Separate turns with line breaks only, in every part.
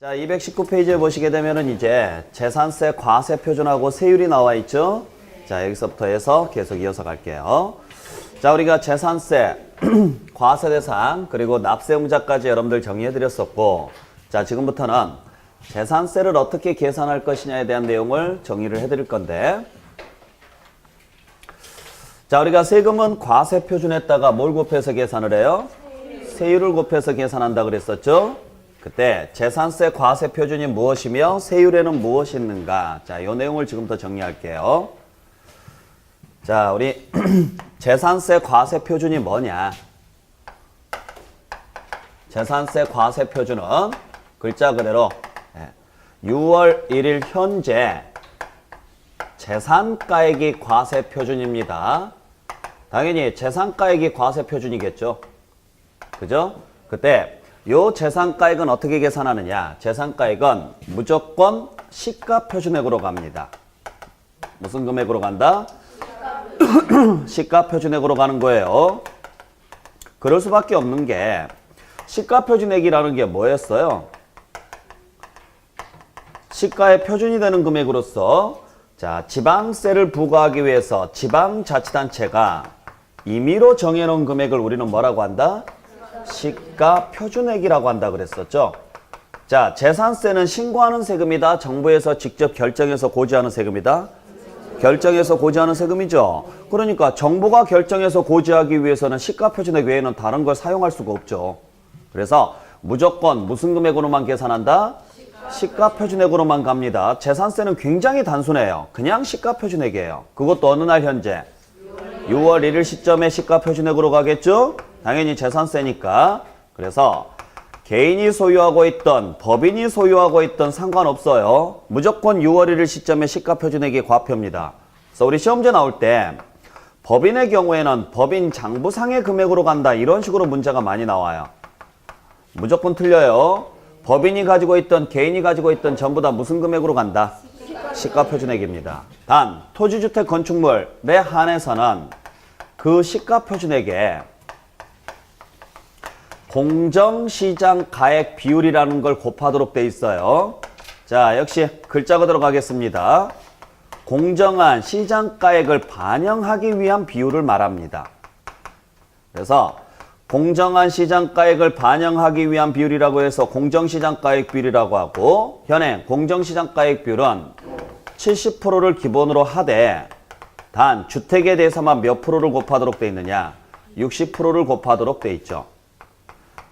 자, 219페이지에 보시게 되면은 이제 재산세 과세 표준하고 세율이 나와 있죠. 자, 여기서부터 해서 계속 이어서 갈게요. 자, 우리가 재산세, 과세 대상, 그리고 납세 용자까지 여러분들 정리해 드렸었고, 자, 지금부터는 재산세를 어떻게 계산할 것이냐에 대한 내용을 정리를 해 드릴 건데, 자, 우리가 세금은 과세 표준에다가 뭘 곱해서 계산을 해요? 세율을 곱해서 계산한다 그랬었죠? 그때 재산세 과세 표준이 무엇이며 세율에는 무엇이 있는가? 자, 이 내용을 지금부터 정리할게요. 자, 우리 재산세 과세 표준이 뭐냐? 재산세 과세 표준은 글자 그대로 6월 1일 현재 재산가액이 과세 표준입니다. 당연히 재산가액이 과세 표준이겠죠. 그죠? 그때 요 재산가액은 어떻게 계산하느냐? 재산가액은 무조건 시가 표준액으로 갑니다. 무슨 금액으로 간다? 시가 표준액으로 가는 거예요. 그럴 수밖에 없는 게 시가 표준액이라는 게 뭐였어요? 시가의 표준이 되는 금액으로서 자, 지방세를 부과하기 위해서 지방자치단체가 임의로 정해놓은 금액을 우리는 뭐라고 한다? 시가 표준액이라고 한다 그랬었죠. 자, 재산세는 신고하는 세금이다. 정부에서 직접 결정해서 고지하는 세금이다. 결정해서 고지하는 세금이죠. 그러니까 정부가 결정해서 고지하기 위해서는 시가 표준액 외에는 다른 걸 사용할 수가 없죠. 그래서 무조건 무슨 금액으로만 계산한다? 시가 표준액으로만 갑니다. 재산세는 굉장히 단순해요. 그냥 시가 표준액이에요. 그것도 어느 날 현재? 6월 1일 시점에 시가 표준액으로 가겠죠? 당연히 재산세니까. 그래서 개인이 소유하고 있던 법인이 소유하고 있던 상관없어요. 무조건 6월 1일 시점에 시가 표준액이 과표입니다. 그래서 우리 시험제 나올 때 법인의 경우에는 법인 장부상의 금액으로 간다. 이런 식으로 문제가 많이 나와요. 무조건 틀려요. 법인이 가지고 있던 개인이 가지고 있던 전부 다 무슨 금액으로 간다? 시가 표준액입니다. 단 토지주택 건축물에 한해서는 그 시가 표준액에 공정시장 가액 비율이라는 걸 곱하도록 돼 있어요. 자, 역시 글자 그대로 가겠습니다. 공정한 시장가액을 반영하기 위한 비율을 말합니다. 그래서 공정한 시장가액을 반영하기 위한 비율이라고 해서 공정시장가액 비율이라고 하고, 현행 공정시장가액 비율은 70%를 기본으로 하되 단 주택에 대해서만 몇 프로를 곱하도록 돼 있느냐? 60%를 곱하도록 돼 있죠.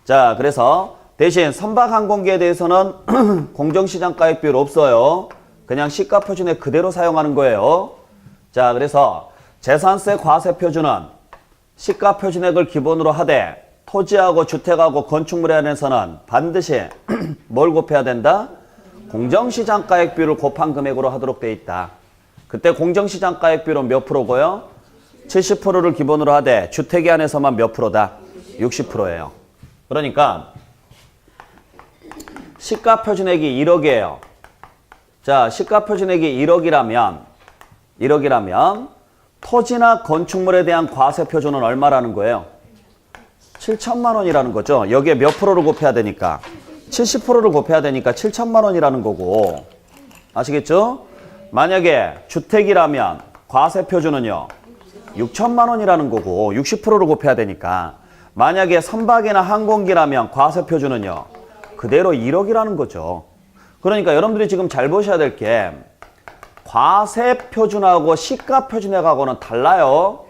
자, 그래서 대신 선박항공기에 대해서는 공정시장가액 비율 없어요. 그냥 시가 표준액 그대로 사용하는 거예요. 자, 그래서 재산세 과세 표준은 시가 표준액을 기본으로 하되 토지하고 주택하고 건축물에 한해서는 반드시 뭘 곱해야 된다? 공정시장가액 비율을 곱한 금액으로 하도록 돼 있다. 그때 공정시장가액 비율은 몇 프로고요? 70%를 기본으로 하되 주택에 한해서만 몇 프로다? 60%예요. 그러니까 시가 표준액이 1억이에요. 자, 시가 표준액이 1억이라면 토지나 건축물에 대한 과세 표준은 얼마라는 거예요? 7천만 원이라는 거죠. 여기에 몇 프로를 곱해야 되니까? 70%를 곱해야 되니까 7천만 원이라는 거고. 아시겠죠? 만약에 주택이라면 과세 표준은요 6천만 원이라는 거고 60%를 곱해야 되니까. 만약에 선박이나 항공기라면 과세 표준은요 그대로 1억이라는 거죠. 그러니까 여러분들이 지금 잘 보셔야 될 게 과세 표준하고 시가 표준액하고는 달라요.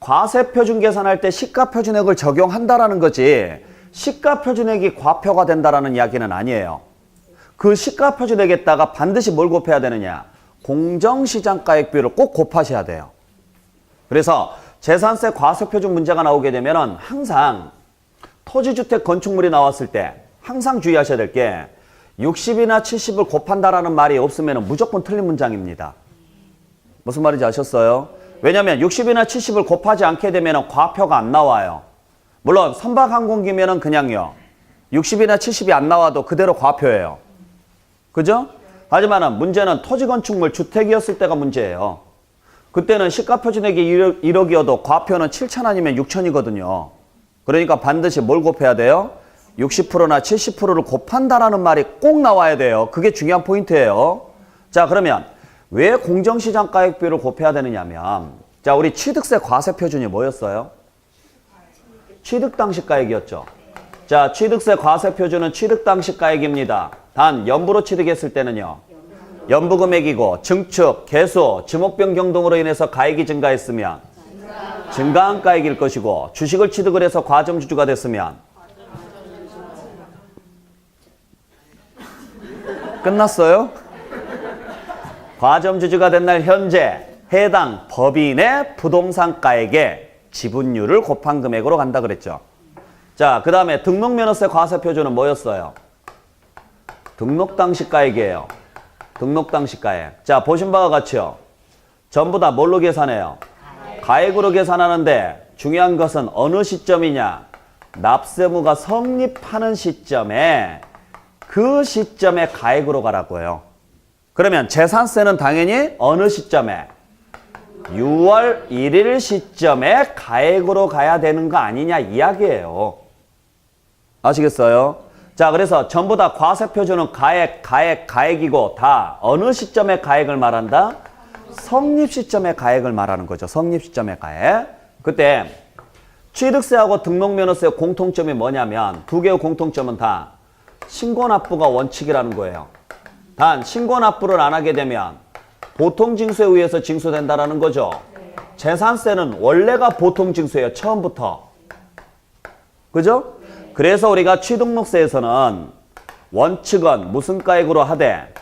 과세 표준 계산할 때 시가 표준액을 적용한다라는 거지 시가 표준액이 과표가 된다라는 이야기는 아니에요. 그 시가 표준액에다가 반드시 뭘 곱해야 되느냐? 공정시장가액 비율을 꼭 곱하셔야 돼요. 그래서 재산세 과세 표준 문제가 나오게 되면은 항상 토지주택 건축물이 나왔을 때 항상 주의하셔야 될 게 60이나 70을 곱한다라는 말이 없으면 무조건 틀린 문장입니다. 무슨 말인지 아셨어요? 왜냐면 60이나 70을 곱하지 않게 되면 과표가 안 나와요. 물론 선박항공기면은 그냥요 60이나 70이 안 나와도 그대로 과표예요. 그죠? 하지만은 문제는 토지건축물 주택이었을 때가 문제예요. 그때는 시가표준액이 1억이어도 과표는 7천 아니면 6천이거든요. 그러니까 반드시 뭘 곱해야 돼요? 60%나 70%를 곱한다라는 말이 꼭 나와야 돼요. 그게 중요한 포인트예요. 자, 그러면 왜 공정시장가액비율을 곱해야 되느냐면, 자, 우리 취득세 과세 표준이 뭐였어요? 취득 당시 가액이었죠. 자, 취득세 과세 표준은 취득 당시 가액입니다. 단 연부로 취득했을 때는요, 연부 금액이고 증축, 개수, 지목 변경 등으로 인해서 가액이 증가했으면 증가한 가액일 것이고, 주식을 취득을 해서 과점주주가 됐으면 끝났어요? 과점주주가 된 날 현재 해당 법인의 부동산가액의 지분율을 곱한 금액으로 간다 그랬죠. 자, 그 다음에 등록면허세 과세표준은 뭐였어요? 등록 당시 가액이에요. 등록 당시 가액. 자, 보신 바와 같이요. 전부 다 뭘로 계산해요? 가액으로 계산하는데 중요한 것은 어느 시점이냐? 납세무가 성립하는 시점에, 그 시점에 가액으로 가라고요. 그러면 재산세는 당연히 어느 시점에? 6월 1일 시점에 가액으로 가야 되는 거 아니냐 이야기예요. 아시겠어요? 자, 그래서 전부 다 과세표준은 가액이고 다 어느 시점의 가액을 말한다? 성립 시점의 가액을 말하는 거죠. 성립 시점의 가액. 그때 취득세하고 등록면허세의 공통점이 뭐냐면, 두 개의 공통점은 다 신고납부가 원칙이라는 거예요. 단 신고납부를 안 하게 되면 보통징수에 의해서 징수된다라는 거죠. 재산세는 원래가 보통징수예요. 처음부터. 그죠? 그래서 우리가 취등록세에서는 원칙은 무슨 가액으로 하되?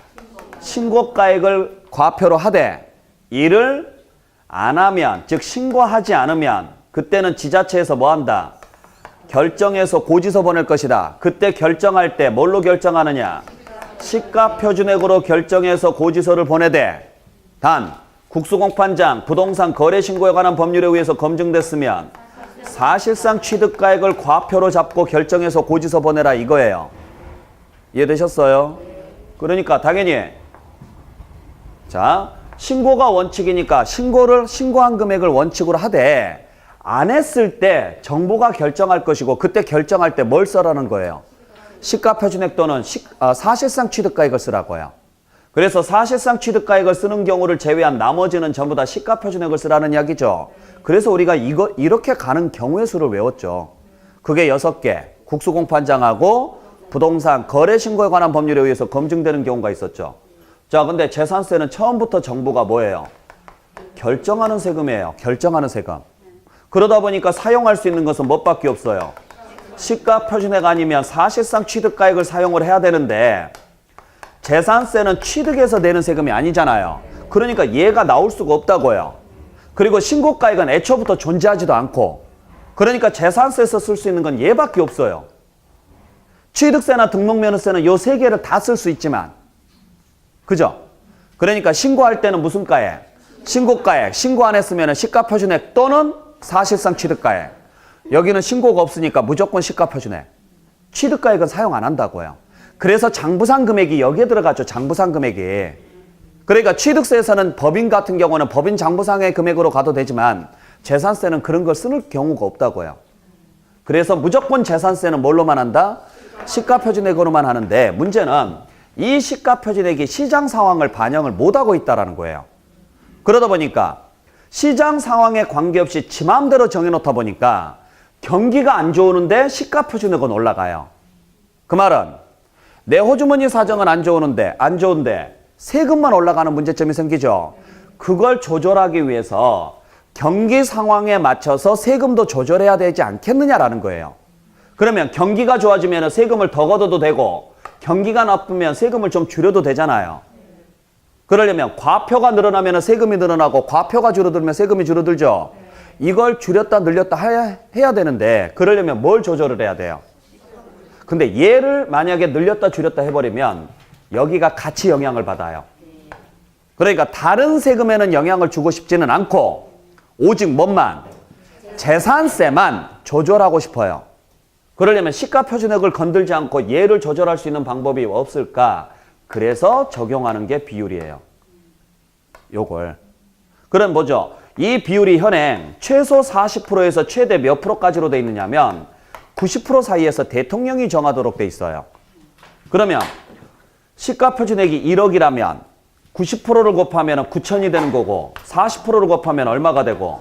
신고가액을 과표로 하되, 이를 안 하면, 즉 신고하지 않으면 그때는 지자체에서 뭐 한다? 결정해서 고지서 보낼 것이다. 그때 결정할 때 뭘로 결정하느냐? 시가표준액으로 결정해서 고지서를 보내되, 단 국수공판장 부동산 거래신고에 관한 법률에 의해서 검증됐으면 사실상 취득가액을 과표로 잡고 결정해서 고지서 보내라 이거예요. 이해되셨어요? 그러니까 당연히, 자, 신고가 원칙이니까 신고한 금액을 원칙으로 하되, 안 했을 때 정부가 결정할 것이고, 그때 결정할 때 뭘 써라는 거예요? 시가표준액 또는 사실상 취득가액을 쓰라고요. 그래서 사실상 취득가액을 쓰는 경우를 제외한 나머지는 전부 다 시가표준액을 쓰라는 이야기죠. 그래서 우리가 이렇게 가는 경우의 수를 외웠죠. 그게 6개. 국수공판장하고 부동산 거래신고에 관한 법률에 의해서 검증되는 경우가 있었죠. 자, 근데 재산세는 처음부터 정부가 뭐예요? 결정하는 세금이에요. 결정하는 세금. 그러다 보니까 사용할 수 있는 것은 뭐밖에 없어요? 시가표준액 아니면 사실상 취득가액을 사용을 해야 되는데, 재산세는 취득해서 내는 세금이 아니잖아요. 그러니까 얘가 나올 수가 없다고요. 그리고 신고가액은 애초부터 존재하지도 않고, 그러니까 재산세에서 쓸 수 있는 건 얘밖에 없어요. 취득세나 등록면허세는 요 세 개를 다 쓸 수 있지만, 그죠? 그러니까 신고할 때는 무슨 가액? 신고가액. 신고 안 했으면 시가표준액 또는 사실상 취득가액. 여기는 신고가 없으니까 무조건 시가표준액. 취득가액은 사용 안 한다고요. 그래서 장부상 금액이 여기에 들어가죠. 장부상 금액이. 그러니까 취득세에서는 법인 같은 경우는 법인 장부상의 금액으로 가도 되지만, 재산세는 그런 걸 쓰는 경우가 없다고요. 그래서 무조건 재산세는 뭘로만 한다? 시가표준액으로만 하는데, 문제는 이 시가표준액이 시장 상황을 반영을 못하고 있다는 거예요. 그러다 보니까 시장 상황에 관계없이 지 마음대로 정해놓다 보니까 경기가 안 좋으는데 시가표준액은 올라가요. 그 말은 내 호주머니 사정은 안 좋은데 세금만 올라가는 문제점이 생기죠. 그걸 조절하기 위해서 경기 상황에 맞춰서 세금도 조절해야 되지 않겠느냐라는 거예요. 그러면 경기가 좋아지면 세금을 더 걷어도 되고, 경기가 나쁘면 세금을 좀 줄여도 되잖아요. 그러려면 과표가 늘어나면 세금이 늘어나고, 과표가 줄어들면 세금이 줄어들죠. 이걸 줄였다 늘렸다 해야 되는데, 그러려면 뭘 조절을 해야 돼요? 근데 얘를 만약에 늘렸다 줄였다 해버리면 여기가 같이 영향을 받아요. 그러니까 다른 세금에는 영향을 주고 싶지는 않고, 오직 뭐만? 재산세만 조절하고 싶어요. 그러려면 시가표준액을 건들지 않고 얘를 조절할 수 있는 방법이 없을까? 그래서 적용하는 게 비율이에요. 요걸. 그럼 뭐죠? 이 비율이 현행 최소 40%에서 최대 몇 프로까지로 돼 있느냐면 90% 사이에서 대통령이 정하도록 돼 있어요. 그러면 시가 표준액이 1억이라면 90%를 곱하면 9천이 되는 거고 40%를 곱하면 얼마가 되고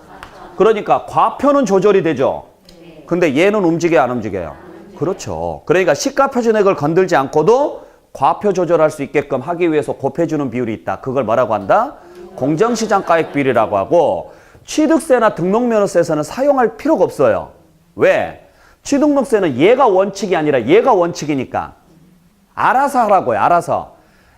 그러니까 과표는 조절이 되죠. 근데 얘는 움직여요, 안 움직여요? 그렇죠. 그러니까 시가 표준액을 건들지 않고도 과표 조절할 수 있게끔 하기 위해서 곱해주는 비율이 있다. 그걸 뭐라고 한다? 공정시장가액 비율이라고 하고 취득세나 등록면허세에서는 사용할 필요가 없어요. 왜? 취등록세는 얘가 원칙이 아니라 얘가 원칙이니까 알아서 하라고요. 알아서.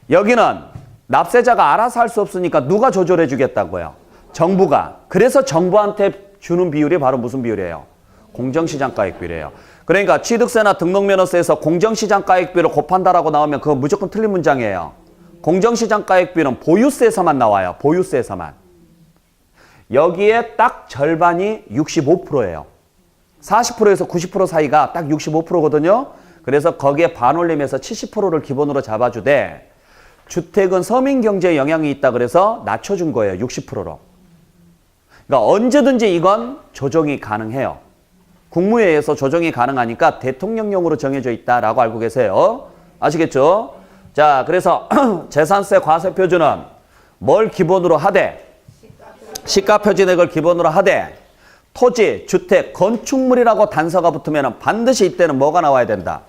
여기는 납세자가 알아서 할 수 없으니까 누가 조절해 주겠다고요? 정부가. 그래서 정부한테 주는 비율이 바로 무슨 비율이에요? 공정시장가액 비율이에요. 그러니까 취득세나 등록면허세에서 공정시장가액 비율을 곱한다라고 나오면 그건 무조건 틀린 문장이에요. 공정시장가액 비율은 보유세에서만 나와요. 보유세에서만. 여기에 딱 절반이 65%예요. 40%에서 90% 사이가 딱 65%거든요. 그래서 거기에 반올림해서 70%를 기본으로 잡아주되 주택은 서민경제에 영향이 있다 그래서 낮춰준 거예요. 60%로. 그러니까 언제든지 이건 조정이 가능해요. 국무회의에서 조정이 가능하니까 대통령령으로 정해져 있다라고 알고 계세요. 아시겠죠? 자, 그래서 재산세 과세표준은 뭘 기본으로 하되? 시가표준액을 기본으로 하되 토지, 주택, 건축물이라고 단서가 붙으면 반드시 이때는 뭐가 나와야 된다?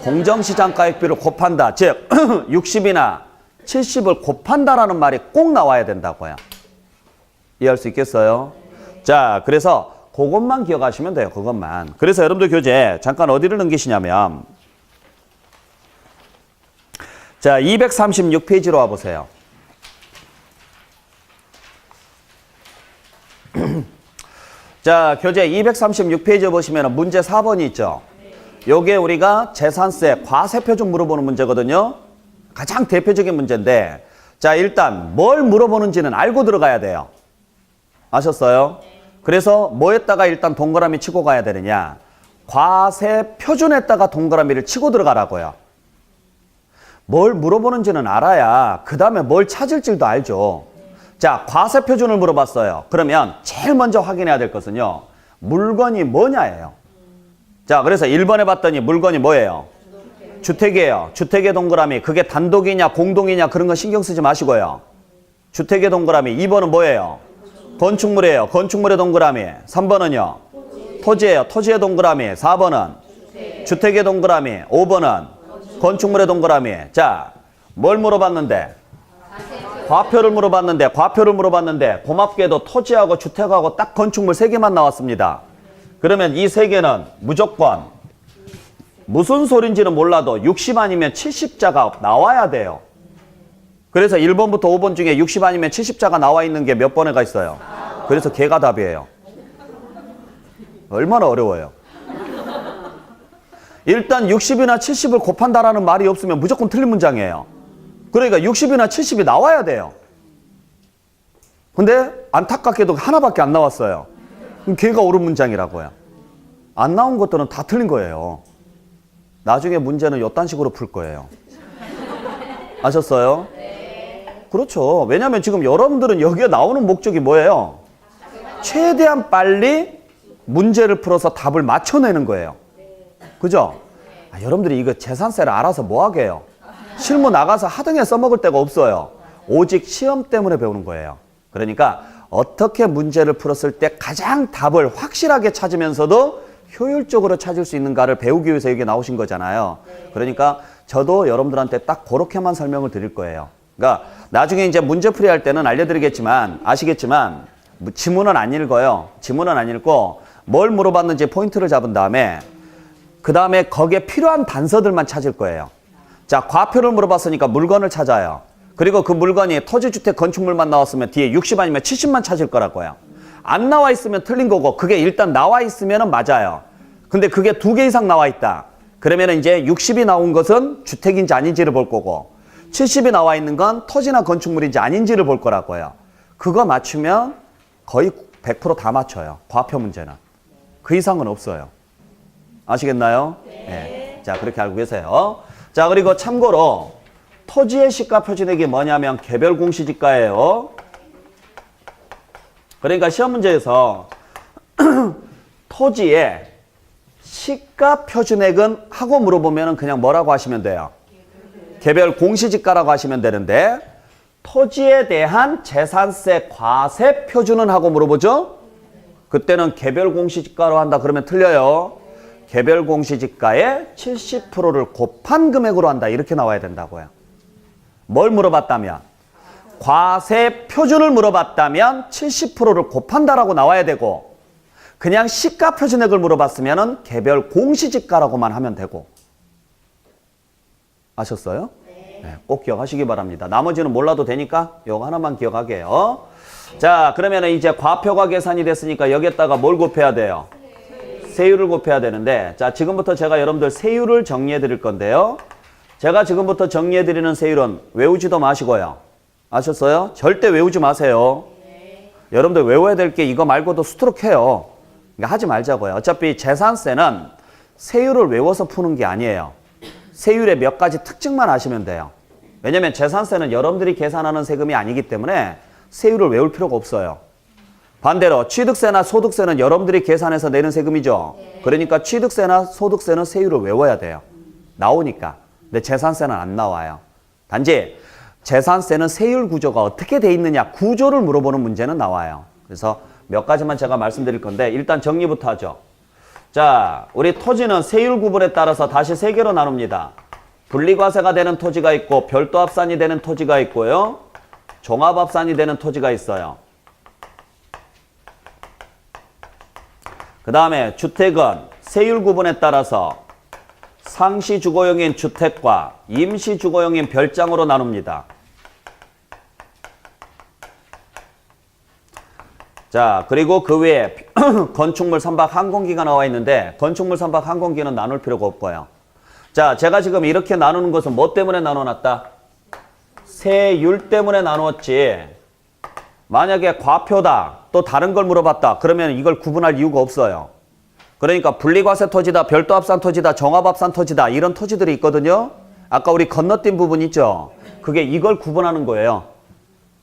공정시장가액비를 곱한다. 즉 60이나 70을 곱한다라는 말이 꼭 나와야 된다고요. 이해할 수 있겠어요? 자, 그래서 그것만 기억하시면 돼요. 그것만. 그래서 여러분들 교재 잠깐 어디를 넘기시냐면 자, 236페이지로 와보세요. 자, 교재 236페이지 보시면 문제 4번이 있죠. 요게 우리가 재산세 과세표준 물어보는 문제거든요. 가장 대표적인 문제인데 자, 일단 뭘 물어보는지는 알고 들어가야 돼요. 아셨어요? 그래서 뭐에다가 일단 동그라미 치고 가야 되느냐? 과세표준에다가 동그라미를 치고 들어가라고요. 뭘 물어보는지는 알아야 그 다음에 뭘 찾을 줄도 알죠. 자, 과세표준을 물어봤어요. 그러면 제일 먼저 확인해야 될 것은요. 물건이 뭐냐예요. 자, 그래서 1번에 봤더니 물건이 뭐예요? 주택이에요. 주택의 동그라미. 그게 단독이냐 공동이냐 그런 거 신경 쓰지 마시고요. 주택의 동그라미. 2번은 뭐예요? 건축물이에요. 건축물의 동그라미. 3번은요? 토지예요. 토지의 동그라미. 4번은? 주택의 동그라미. 5번은? 건축물의 동그라미. 자, 뭘 물어봤는데? 과표를 물어봤는데 고맙게도 토지하고 주택하고 딱 건축물 3개만 나왔습니다. 그러면 이 3개는 무조건 무슨 소린지는 몰라도 60 아니면 70자가 나와야 돼요. 그래서 1번부터 5번 중에 60 아니면 70자가 나와 있는 게 몇 번에가 있어요? 그래서 걔가 답이에요. 얼마나 어려워요. 일단 60이나 70을 곱한다라는 말이 없으면 무조건 틀린 문장이에요. 그러니까 60이나 70이 나와야 돼요. 근데 안타깝게도 하나밖에 안 나왔어요. 그럼 걔가 옳은 문장이라고요. 안 나온 것들은 다 틀린 거예요. 나중에 문제는 이딴 식으로 풀 거예요. 아셨어요? 네. 그렇죠. 왜냐하면 지금 여러분들은 여기에 나오는 목적이 뭐예요? 최대한 빨리 문제를 풀어서 답을 맞춰내는 거예요. 그죠? 아, 여러분들이 이거 재산세를 알아서 뭐 하게 해요? 실무 나가서 하등에 써먹을 데가 없어요. 오직 시험 때문에 배우는 거예요. 그러니까 어떻게 문제를 풀었을 때 가장 답을 확실하게 찾으면서도 효율적으로 찾을 수 있는가를 배우기 위해서 여기 나오신 거잖아요. 그러니까 저도 여러분들한테 딱 그렇게만 설명을 드릴 거예요. 그러니까 나중에 이제 문제풀이 할 때는 알려드리겠지만 아시겠지만 지문은 안 읽어요. 지문은 안 읽고 뭘 물어봤는지 포인트를 잡은 다음에 그 다음에 거기에 필요한 단서들만 찾을 거예요. 자, 과표를 물어봤으니까 물건을 찾아요. 그리고 그 물건이 토지주택 건축물만 나왔으면 뒤에 60 아니면 70만 찾을 거라고요. 안 나와 있으면 틀린 거고 그게 일단 나와 있으면 맞아요. 근데 그게 2개 이상 나와 있다. 그러면 이제 60이 나온 것은 주택인지 아닌지를 볼 거고 70이 나와 있는 건 토지나 건축물인지 아닌지를 볼 거라고요. 그거 맞추면 거의 100% 다 맞춰요. 과표 문제는. 그 이상은 없어요. 아시겠나요? 네. 자, 그렇게 알고 계세요. 자, 그리고 참고로 토지의 시가 표준액이 뭐냐면 개별 공시지가예요. 그러니까 시험 문제에서 토지의 시가 표준액은 하고 물어보면 그냥 뭐라고 하시면 돼요? 개별 공시지가라고 하시면 되는데 토지에 대한 재산세 과세 표준은 하고 물어보죠? 그때는 개별 공시지가로 한다 그러면 틀려요. 개별 공시지가의 70%를 곱한 금액으로 한다 이렇게 나와야 된다고요. 뭘 물어봤다면? 과세 표준을 물어봤다면 70%를 곱한다라고 나와야 되고 그냥 시가 표준액을 물어봤으면 개별 공시지가라고만 하면 되고 아셨어요? 네, 꼭 기억하시기 바랍니다. 나머지는 몰라도 되니까 이거 하나만 기억하게요. 자, 그러면 이제 과표가 계산이 됐으니까 여기에다가 뭘 곱해야 돼요? 세율을 곱해야 되는데 자, 지금부터 제가 여러분들 세율을 정리해 드릴 건데요. 제가 지금부터 정리해 드리는 세율은 외우지도 마시고요. 아셨어요? 절대 외우지 마세요. 여러분들 외워야 될 게 이거 말고도 수두룩해요. 그러니까 하지 말자고요. 어차피 재산세는 세율을 외워서 푸는 게 아니에요. 세율의 몇 가지 특징만 아시면 돼요. 왜냐면 재산세는 여러분들이 계산하는 세금이 아니기 때문에 세율을 외울 필요가 없어요. 반대로 취득세나 소득세는 여러분들이 계산해서 내는 세금이죠. 그러니까 취득세나 소득세는 세율을 외워야 돼요. 나오니까. 근데 재산세는 안 나와요. 단지 재산세는 세율 구조가 어떻게 돼 있느냐 구조를 물어보는 문제는 나와요. 그래서 몇 가지만 제가 말씀드릴 건데 일단 정리부터 하죠. 자, 우리 토지는 세율 구분에 따라서 다시 세 개로 나눕니다. 분리과세가 되는 토지가 있고 별도 합산이 되는 토지가 있고요. 종합합산이 되는 토지가 있어요. 그 다음에 주택은 세율 구분에 따라서 상시주거용인 주택과 임시주거용인 별장으로 나눕니다. 자, 그리고 그 외에 건축물 선박 항공기가 나와 있는데 건축물 선박 항공기는 나눌 필요가 없고요. 자, 제가 지금 이렇게 나누는 것은 뭐 때문에 나눠놨다? 세율 때문에 나누었지. 만약에 과표다, 또 다른 걸 물어봤다. 그러면 이걸 구분할 이유가 없어요. 그러니까 분리과세 토지다, 별도 합산 토지다, 종합합산 토지다 이런 토지들이 있거든요. 아까 우리 건너뛴 부분 있죠? 그게 이걸 구분하는 거예요.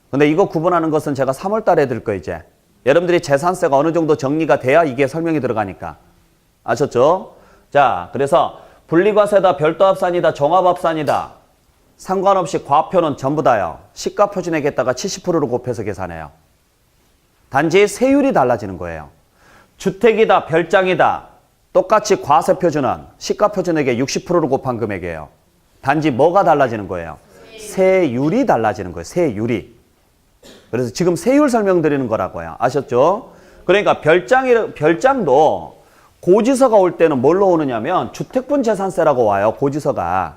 근데 이거 구분하는 것은 제가 3월 달에 해드릴 거예요, 이제. 여러분들이 재산세가 어느 정도 정리가 돼야 이게 설명이 들어가니까. 아셨죠? 자, 그래서 분리과세다, 별도 합산이다, 종합합산이다. 상관없이 과표는 전부 다요. 시가 표준액에다가 70%를 곱해서 계산해요. 단지 세율이 달라지는 거예요. 주택이다, 별장이다. 똑같이 과세 표준은 시가 표준액에 60%를 곱한 금액이에요. 단지 뭐가 달라지는 거예요? 세율이 달라지는 거예요. 세율이. 그래서 지금 세율 설명드리는 거라고요. 아셨죠? 그러니까 별장도 고지서가 올 때는 뭘로 오느냐면 주택분 재산세라고 와요. 고지서가.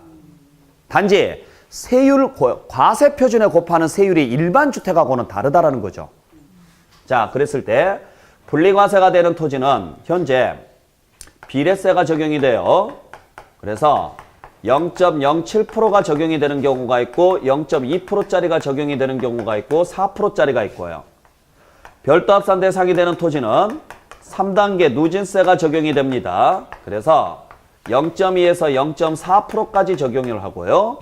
단지 세율, 과세 표준에 곱하는 세율이 일반 주택하고는 다르다라는 거죠. 자, 그랬을 때 분리과세가 되는 토지는 현재 비례세가 적용이 돼요. 그래서 0.07%가 적용이 되는 경우가 있고 0.2%짜리가 적용이 되는 경우가 있고 4%짜리가 있고요. 별도 합산 대상이 되는 토지는 3단계 누진세가 적용이 됩니다. 그래서 0.2에서 0.4%까지 적용을 하고요.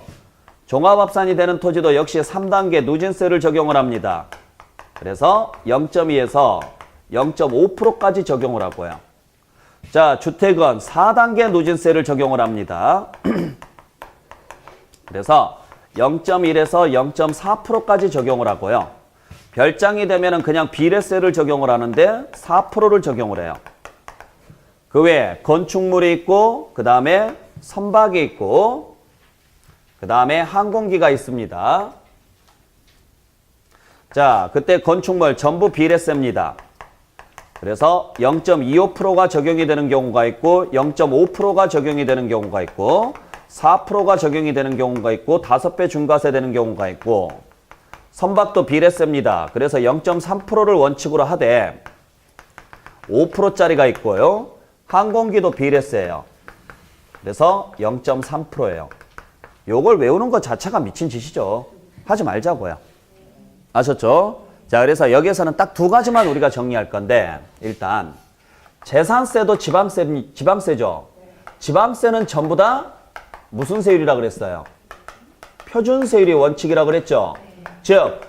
종합합산이 되는 토지도 역시 3단계 누진세를 적용을 합니다. 그래서 0.2에서 0.5%까지 적용을 하고요. 자, 주택은 4단계 누진세를 적용을 합니다. 그래서 0.1에서 0.4%까지 적용을 하고요. 별장이 되면은 그냥 비례세를 적용을 하는데 4%를 적용을 해요. 그 외에 건축물이 있고 그 다음에 선박이 있고 그 다음에 항공기가 있습니다. 자, 그때 건축물 전부 비례세입니다. 그래서 0.25%가 적용이 되는 경우가 있고 0.5%가 적용이 되는 경우가 있고 4%가 적용이 되는 경우가 있고 5배 중과세 되는 경우가 있고 선박도 비례세입니다. 그래서 0.3%를 원칙으로 하되 5%짜리가 있고요. 항공기도 비례세예요. 그래서 0.3%예요. 요걸 외우는 것 자체가 미친 짓이죠. 하지 말자고요. 아셨죠? 자, 그래서 여기에서는 딱 두 가지만 우리가 정리할 건데 일단 재산세도 지방세죠. 지방세는 전부 다 무슨 세율이라 그랬어요? 표준세율이 원칙이라 그랬죠. 즉,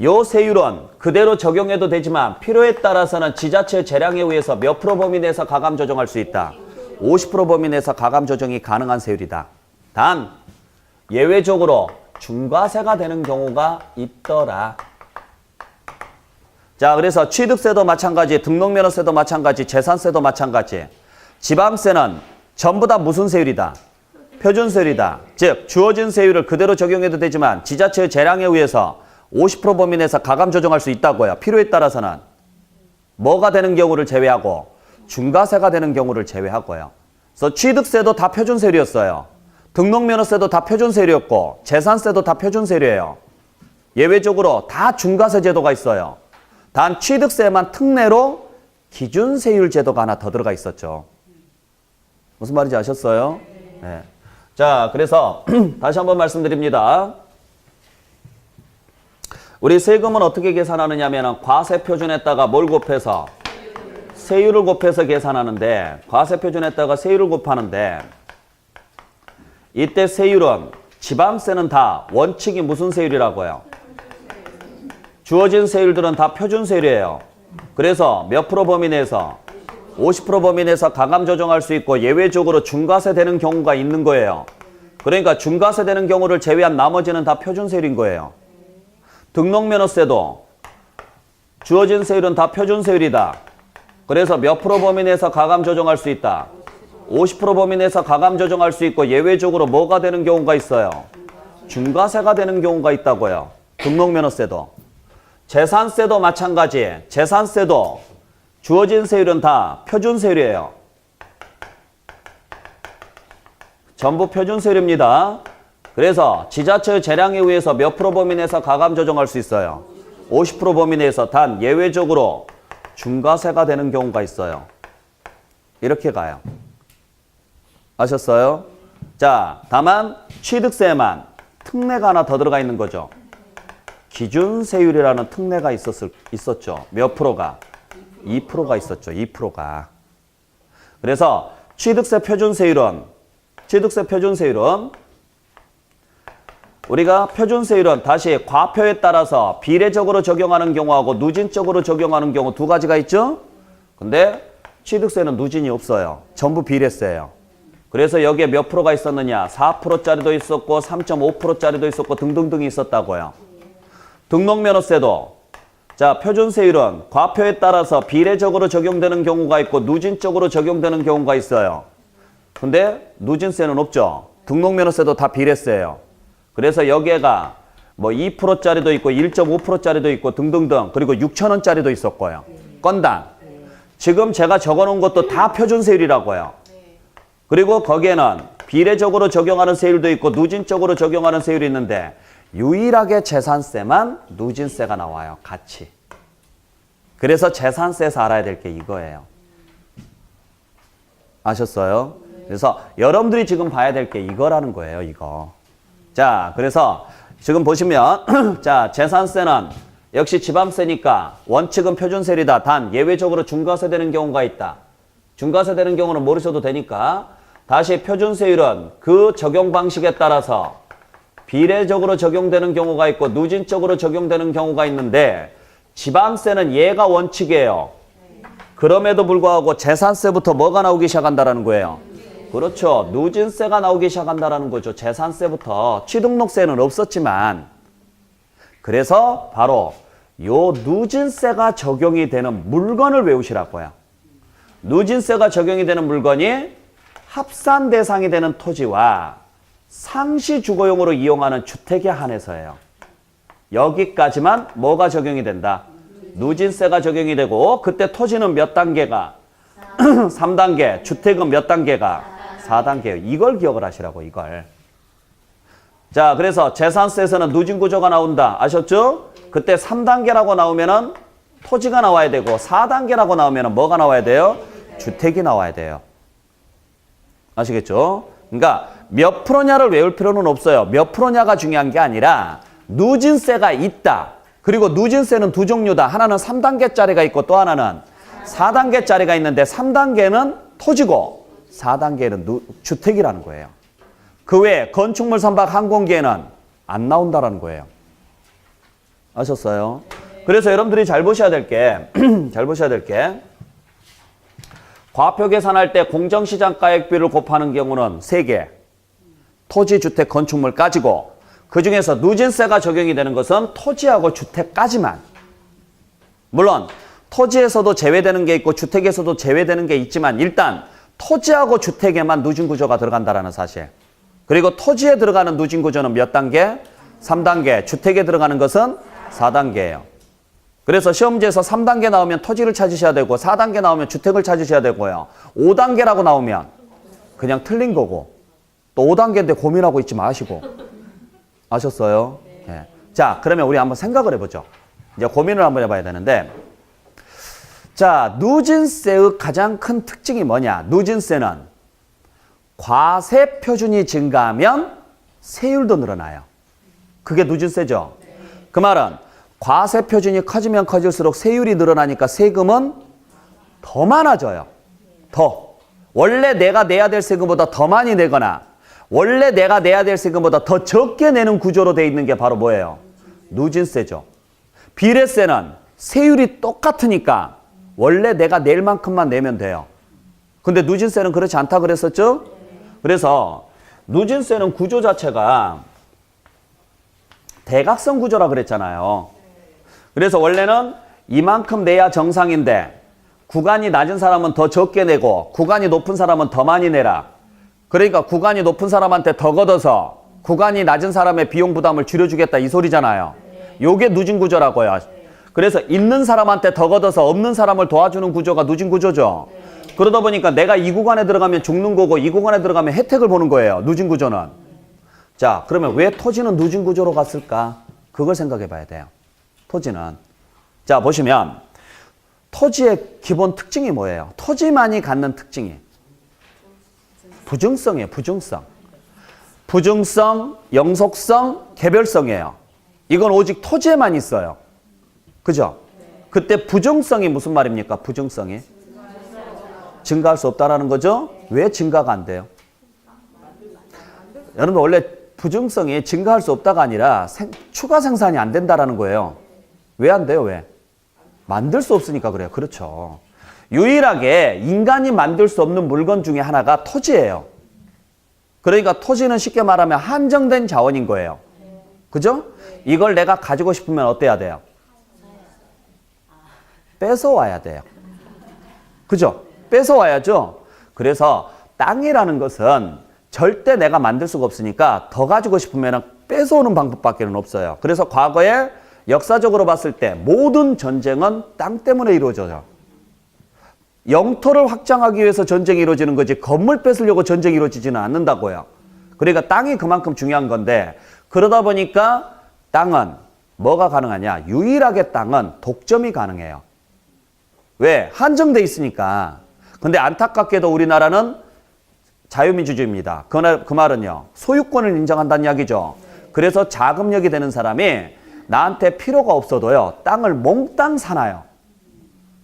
요 세율은 그대로 적용해도 되지만 필요에 따라서는 지자체 재량에 의해서 몇 프로 범위 내에서 가감 조정할 수 있다. 50% 범위 내에서 가감 조정이 가능한 세율이다. 단 예외적으로 중과세가 되는 경우가 있더라. 자, 그래서 취득세도 마찬가지, 등록면허세도 마찬가지, 재산세도 마찬가지. 지방세는 전부 다 무슨 세율이다? 표준세율이다. 즉 주어진 세율을 그대로 적용해도 되지만 지자체의 재량에 의해서 50% 범위 내에서 가감 조정할 수 있다고요. 필요에 따라서는 뭐가 되는 경우를 제외하고 중과세가 되는 경우를 제외하고요. 그래서 취득세도 다 표준세율이었어요. 등록면허세도 다 표준세율이었고 재산세도 다 표준세율이에요. 예외적으로 다 중과세 제도가 있어요. 단 취득세만 특례로 기준세율 제도가 하나 더 들어가 있었죠. 무슨 말인지 아셨어요? 네. 자, 그래서 다시 한번 말씀드립니다. 우리 세금은 어떻게 계산하느냐면 과세표준에다가 뭘 곱해서? 세율을 곱해서 계산하는데 과세표준에다가 세율을 곱하는데 이때 세율은 지방세는 다 원칙이 무슨 세율이라고요? 주어진 세율들은 다 표준세율이에요. 그래서 몇 프로 범위 내에서? 50% 범위 내에서 가감 조정할 수 있고 예외적으로 중과세 되는 경우가 있는 거예요. 그러니까 중과세 되는 경우를 제외한 나머지는 다 표준세율인 거예요. 등록면허세도 주어진 세율은 다 표준세율이다. 그래서 몇 프로 범위 내에서 가감 조정할 수 있다. 50% 범위 내에서 가감 조정할 수 있고 예외적으로 뭐가 되는 경우가 있어요? 중과세가 되는 경우가 있다고요. 등록면허세도. 재산세도 마찬가지. 재산세도 주어진 세율은 다 표준세율이에요. 전부 표준세율입니다. 그래서 지자체의 재량에 의해서 몇 프로 범위 내에서 가감 조정할 수 있어요? 50% 범위 내에서 단 예외적으로 중과세가 되는 경우가 있어요. 이렇게 가요. 아셨어요? 자, 다만 취득세만 특례가 하나 더 들어가 있는 거죠. 기준세율이라는 특례가 있었죠. 몇 프로가? 2%가 있었죠. 2%가. 그래서 취득세 표준세율은 우리가 표준세율은 다시 과표에 따라서 비례적으로 적용하는 경우하고 누진적으로 적용하는 경우 두 가지가 있죠. 근데 취득세는 누진이 없어요. 전부 비례세예요. 그래서 여기에 몇 프로가 있었느냐? 4%짜리도 있었고 3.5%짜리도 있었고 등등등이 있었다고요. 등록면허세도 자, 표준세율은 과표에 따라서 비례적으로 적용되는 경우가 있고 누진적으로 적용되는 경우가 있어요. 근데 누진세는 없죠. 등록면허세도 다 비례세예요. 그래서 여기에가 뭐 2%짜리도 있고 1.5%짜리도 있고 등등등 그리고 6,000원짜리도 있었고요. 건당. 지금 제가 적어놓은 것도 다 표준세율이라고요. 그리고 거기에는 비례적으로 적용하는 세율도 있고 누진적으로 적용하는 세율이 있는데 유일하게 재산세만 누진세가 나와요. 같이. 그래서 재산세에서 알아야 될 게 이거예요. 아셨어요? 그래서 여러분들이 지금 봐야 될 게 이거라는 거예요. 이거. 자, 그래서 지금 보시면 자, 재산세는 역시 지방세니까 원칙은 표준세율이다. 단 예외적으로 중과세 되는 경우가 있다. 중과세 되는 경우는 모르셔도 되니까 다시 표준세율은 그 적용 방식에 따라서 비례적으로 적용되는 경우가 있고 누진적으로 적용되는 경우가 있는데 지방세는 얘가 원칙이에요. 그럼에도 불구하고 재산세부터 뭐가 나오기 시작한다는 거예요. 그렇죠. 누진세가 나오기 시작한다는 거죠. 재산세부터. 취등록세는 없었지만 그래서 바로 요 누진세가 적용이 되는 물건을 외우시라고요. 누진세가 적용이 되는 물건이 합산 대상이 되는 토지와 상시 주거용으로 이용하는 주택에 한해서예요. 여기까지만 뭐가 적용이 된다? 누진세가 적용이 되고 그때 토지는 몇 단계가? 3단계. 주택은 몇 단계가? 4단계예요. 이걸 기억을 하시라고 이걸. 자, 그래서 재산세에서는 누진 구조가 나온다. 아셨죠? 그때 3단계라고 나오면은 토지가 나와야 되고 4단계라고 나오면은 뭐가 나와야 돼요? 주택이 나와야 돼요. 아시겠죠? 그러니까 몇 프로냐를 외울 필요는 없어요. 몇 프로냐가 중요한 게 아니라 누진세가 있다. 그리고 누진세는 두 종류다. 하나는 3단계짜리가 있고 또 하나는 4단계짜리가 있는데 3단계는 토지고 4단계는 주택이라는 거예요. 그 외에 건축물, 선박, 항공기에는 안 나온다라는 거예요. 아셨어요? 그래서 여러분들이 잘 보셔야 될 게 과표 계산할 때 공정시장가액비를 곱하는 경우는 3개. 토지, 주택, 건축물까지고 그중에서 누진세가 적용이 되는 것은 토지하고 주택까지만. 물론 토지에서도 제외되는 게 있고 주택에서도 제외되는 게 있지만 일단 토지하고 주택에만 누진구조가 들어간다는 사실. 그리고 토지에 들어가는 누진구조는 몇 단계? 3단계. 주택에 들어가는 것은 4단계예요. 그래서 시험지에서 3단계 나오면 토지를 찾으셔야 되고 4단계 나오면 주택을 찾으셔야 되고요. 5단계라고 나오면 그냥 틀린 거고 또 5단계인데 고민하고 있지 마시고. 아셨어요? 네. 자, 그러면 우리 한번 생각을 해보죠. 이제 고민을 한번 해봐야 되는데 자, 누진세의 가장 큰 특징이 뭐냐? 누진세는 과세 표준이 증가하면 세율도 늘어나요. 그게 누진세죠. 그 말은 과세 표준이 커지면 커질수록 세율이 늘어나니까 세금은 더 많아져요. 더. 원래 내가 내야 될 세금보다 더 많이 내거나 원래 내가 내야 될 세금보다 더 적게 내는 구조로 돼 있는 게 바로 뭐예요? 누진세죠. 비례세는 세율이 똑같으니까 원래 내가 낼 만큼만 내면 돼요. 근데 누진세는 그렇지 않다 그랬었죠? 그래서 누진세는 구조 자체가 대각선 구조라 그랬잖아요. 그래서 원래는 이만큼 내야 정상인데 구간이 낮은 사람은 더 적게 내고 구간이 높은 사람은 더 많이 내라. 그러니까 구간이 높은 사람한테 더 걷어서 구간이 낮은 사람의 비용 부담을 줄여주겠다 이 소리잖아요. 요게 누진 구조라고요. 그래서 있는 사람한테 더 걷어서 없는 사람을 도와주는 구조가 누진 구조죠. 그러다 보니까 내가 이 구간에 들어가면 죽는 거고 이 구간에 들어가면 혜택을 보는 거예요. 누진 구조는. 자, 그러면 왜 토지는 누진 구조로 갔을까? 그걸 생각해 봐야 돼요. 토지는. 자, 보시면 토지의 기본 특징이 뭐예요? 토지만이 갖는 특징이 부증성이에요. 부증성. 부증성, 영속성, 개별성이에요. 이건 오직 토지에만 있어요. 그죠? 그때 부증성이 무슨 말입니까? 부증성이 증가할 수 없다라는 거죠? 왜 증가가 안 돼요? 여러분 원래 부증성이 증가할 수 없다가 아니라 추가 생산이 안 된다라는 거예요. 왜 안 돼요? 왜? 만들 수 없으니까 그래요. 그렇죠. 유일하게 인간이 만들 수 없는 물건 중에 하나가 토지예요. 그러니까 토지는 쉽게 말하면 한정된 자원인 거예요. 그죠? 이걸 내가 가지고 싶으면 어때야 돼요? 뺏어와야 돼요. 그죠? 뺏어와야죠. 그래서 땅이라는 것은 절대 내가 만들 수가 없으니까 더 가지고 싶으면 뺏어오는 방법밖에 없어요. 그래서 과거에 역사적으로 봤을 때 모든 전쟁은 땅 때문에 이루어져요. 영토를 확장하기 위해서 전쟁이 이루어지는 거지 건물 뺏으려고 전쟁이 이루어지지는 않는다고요. 그러니까 땅이 그만큼 중요한 건데 그러다 보니까 땅은 뭐가 가능하냐? 유일하게 땅은 독점이 가능해요. 왜? 한정돼 있으니까. 근데 안타깝게도 우리나라는 자유민주주의입니다. 그 말은요. 소유권을 인정한다는 이야기죠. 그래서 자금력이 되는 사람이 나한테 필요가 없어도요. 땅을 몽땅 사놔요.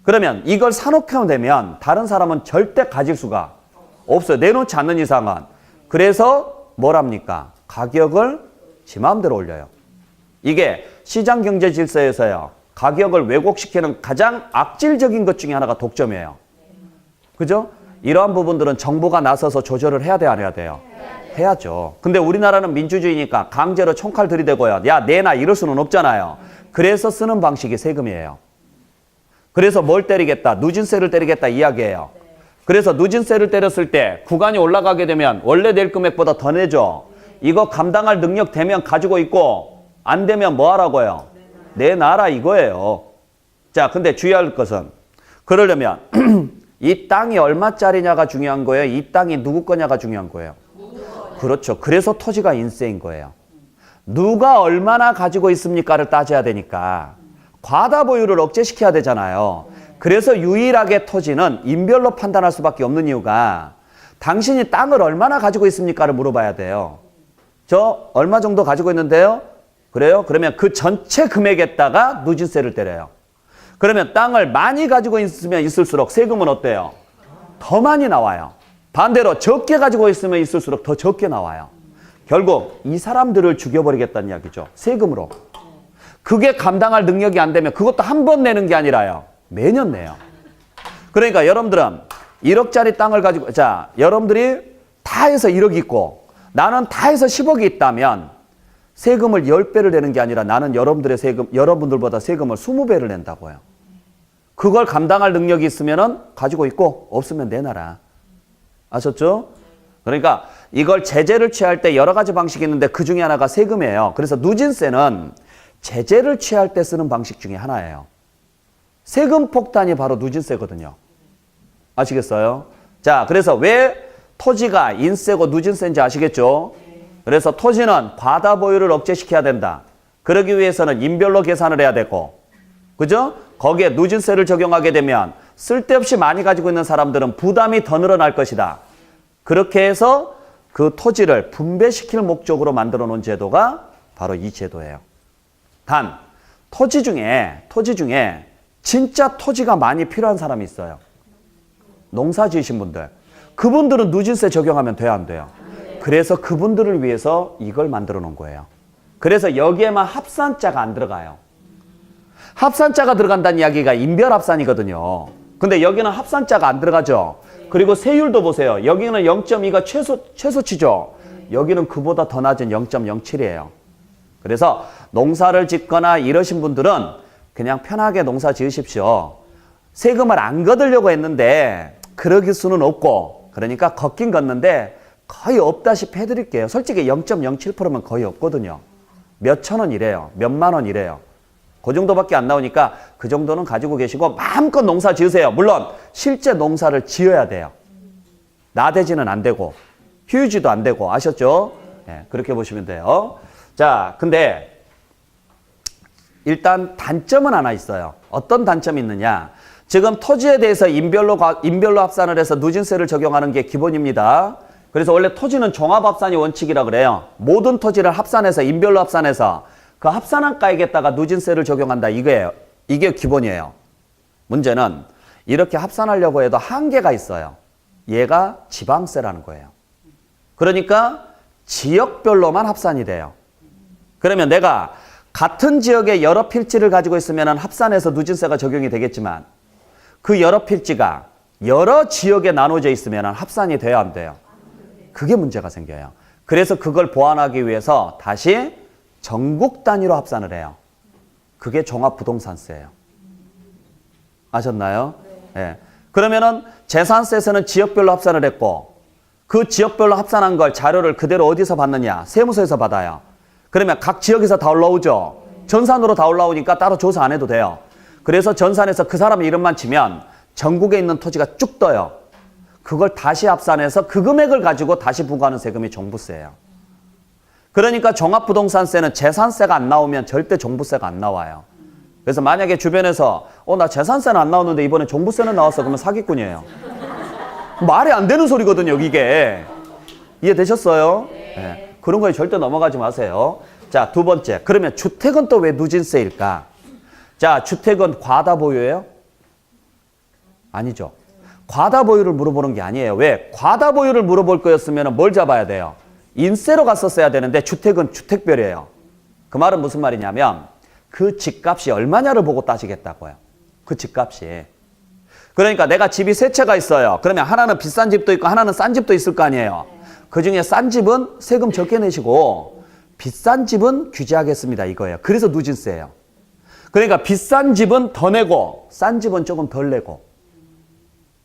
그러면 이걸 사놓게 되면 다른 사람은 절대 가질 수가 없어요. 내놓지 않는 이상은. 그래서 뭐랍니까? 가격을 지 마음대로 올려요. 이게 시장경제 질서에서요. 가격을 왜곡시키는 가장 악질적인 것 중에 하나가 독점이에요. 그죠? 이러한 부분들은 정부가 나서서 조절을 해야 돼, 안 해야 돼요? 해야죠. 근데 우리나라는 민주주의니까 강제로 총칼 들이대고요. 야, 내놔 이럴 수는 없잖아요. 그래서 쓰는 방식이 세금이에요. 그래서 뭘 때리겠다? 누진세를 때리겠다 이야기예요. 그래서 누진세를 때렸을 때 구간이 올라가게 되면 원래 낼 금액보다 더 내죠. 이거 감당할 능력 되면 가지고 있고 안 되면 뭐 하라고요? 내놔라 이거예요. 자, 근데 주의할 것은 그러려면 이 땅이 얼마짜리냐가 중요한 거예요? 이 땅이 누구 거냐가 중요한 거예요? 그렇죠. 그래서 토지가 인세인 거예요. 누가 얼마나 가지고 있습니까를 따져야 되니까 과다 보유를 억제시켜야 되잖아요. 그래서 유일하게 토지는 인별로 판단할 수밖에 없는 이유가 당신이 땅을 얼마나 가지고 있습니까를 물어봐야 돼요. 저 얼마 정도 가지고 있는데요? 그래요? 그러면 그 전체 금액에다가 누진세를 때려요. 그러면 땅을 많이 가지고 있으면 있을수록 세금은 어때요? 더 많이 나와요. 반대로 적게 가지고 있으면 있을수록 더 적게 나와요. 결국 이 사람들을 죽여버리겠다는 이야기죠. 세금으로. 그게 감당할 능력이 안 되면 그것도 한 번 내는 게 아니라요. 매년 내요. 그러니까 여러분들은 1억짜리 땅을 가지고, 자, 여러분들이 다 해서 1억 있고 나는 다 해서 10억이 있다면 세금을 10배를 내는 게 아니라 나는 여러분들의 세금, 여러분들보다 세금을 20배를 낸다고요. 그걸 감당할 능력이 있으면은 가지고 있고 없으면 내놔라. 아셨죠? 그러니까 이걸 제재를 취할 때 여러 가지 방식이 있는데 그 중에 하나가 세금이에요. 그래서 누진세는 제재를 취할 때 쓰는 방식 중에 하나예요. 세금 폭탄이 바로 누진세거든요. 아시겠어요? 자, 그래서 왜 토지가 인세고 누진세인지 아시겠죠? 그래서 토지는 과다 보유를 억제시켜야 된다. 그러기 위해서는 인별로 계산을 해야 되고, 그죠? 거기에 누진세를 적용하게 되면 쓸데없이 많이 가지고 있는 사람들은 부담이 더 늘어날 것이다. 그렇게 해서 그 토지를 분배시킬 목적으로 만들어 놓은 제도가 바로 이 제도예요. 단, 토지 중에 진짜 토지가 많이 필요한 사람이 있어요. 농사 지으신 분들. 그분들은 누진세 적용하면 돼요, 안 돼요? 그래서 그분들을 위해서 이걸 만들어 놓은 거예요. 그래서 여기에만 합산자가 안 들어가요. 합산자가 들어간다는 이야기가 인별합산이거든요. 근데 여기는 합산자가 안 들어가죠. 그리고 세율도 보세요. 여기는 0.2가 최소치죠. 여기는 그보다 더 낮은 0.07이에요. 그래서 농사를 짓거나 이러신 분들은 그냥 편하게 농사 지으십시오. 세금을 안 걷으려고 했는데 그러길 수는 없고, 그러니까 걷긴 걷는데 거의 없다시피 해드릴게요. 솔직히 0.07%면 거의 없거든요. 몇천 원이래요. 몇만 원이래요. 그 정도밖에 안 나오니까 그 정도는 가지고 계시고 마음껏 농사 지으세요. 물론 실제 농사를 지어야 돼요. 나대지는 안 되고 휴지도 안 되고, 아셨죠? 네, 그렇게 보시면 돼요. 자, 근데 일단 단점은 하나 있어요. 어떤 단점이 있느냐? 지금 토지에 대해서 인별로 합산을 해서 누진세를 적용하는 게 기본입니다. 그래서 원래 토지는 종합합산이 원칙이라 그래요. 모든 토지를 합산해서 인별로 합산해서 그 합산한 가액에다가 누진세를 적용한다, 이거예요. 이게 기본이에요. 문제는 이렇게 합산하려고 해도 한계가 있어요. 얘가 지방세라는 거예요. 그러니까 지역별로만 합산이 돼요. 그러면 내가 같은 지역에 여러 필지를 가지고 있으면 합산해서 누진세가 적용이 되겠지만 그 여러 필지가 여러 지역에 나눠져 있으면 합산이 돼야 안 돼요. 그게 문제가 생겨요. 그래서 그걸 보완하기 위해서 다시 전국 단위로 합산을 해요. 그게 종합부동산세예요. 아셨나요? 네. 그러면은 재산세에서는 지역별로 합산을 했고 그 지역별로 합산한 걸 자료를 그대로 어디서 받느냐? 세무서에서 받아요. 그러면 각 지역에서 다 올라오죠. 전산으로 다 올라오니까 따로 조사 안 해도 돼요. 그래서 전산에서 그 사람 이름만 치면 전국에 있는 토지가 쭉 떠요. 그걸 다시 합산해서 그 금액을 가지고 다시 부과하는 세금이 종부세예요. 그러니까 종합부동산세는 재산세가 안 나오면 절대 종부세가 안 나와요. 그래서 만약에 주변에서 나 재산세는 안 나오는데 이번에 종부세는 나왔어, 그러면 사기꾼이에요. 말이 안 되는 소리거든요, 이게. 이해되셨어요? 네. 그런 거에 절대 넘어가지 마세요. 자, 두 번째. 그러면 주택은 또 왜 누진세일까? 자, 주택은 과다 보유예요? 아니죠. 과다 보유를 물어보는 게 아니에요. 왜? 과다 보유를 물어볼 거였으면 뭘 잡아야 돼요? 인세로 갔었어야 되는데 주택은 주택별이에요. 그 말은 무슨 말이냐면 그 집값이 얼마냐를 보고 따지겠다고요. 그 집값이. 그러니까 내가 집이 세 채가 있어요. 그러면 하나는 비싼 집도 있고 하나는 싼 집도 있을 거 아니에요. 그중에 싼 집은 세금 적게 내시고 비싼 집은 규제하겠습니다, 이거예요. 그래서 누진세예요. 그러니까 비싼 집은 더 내고 싼 집은 조금 덜 내고.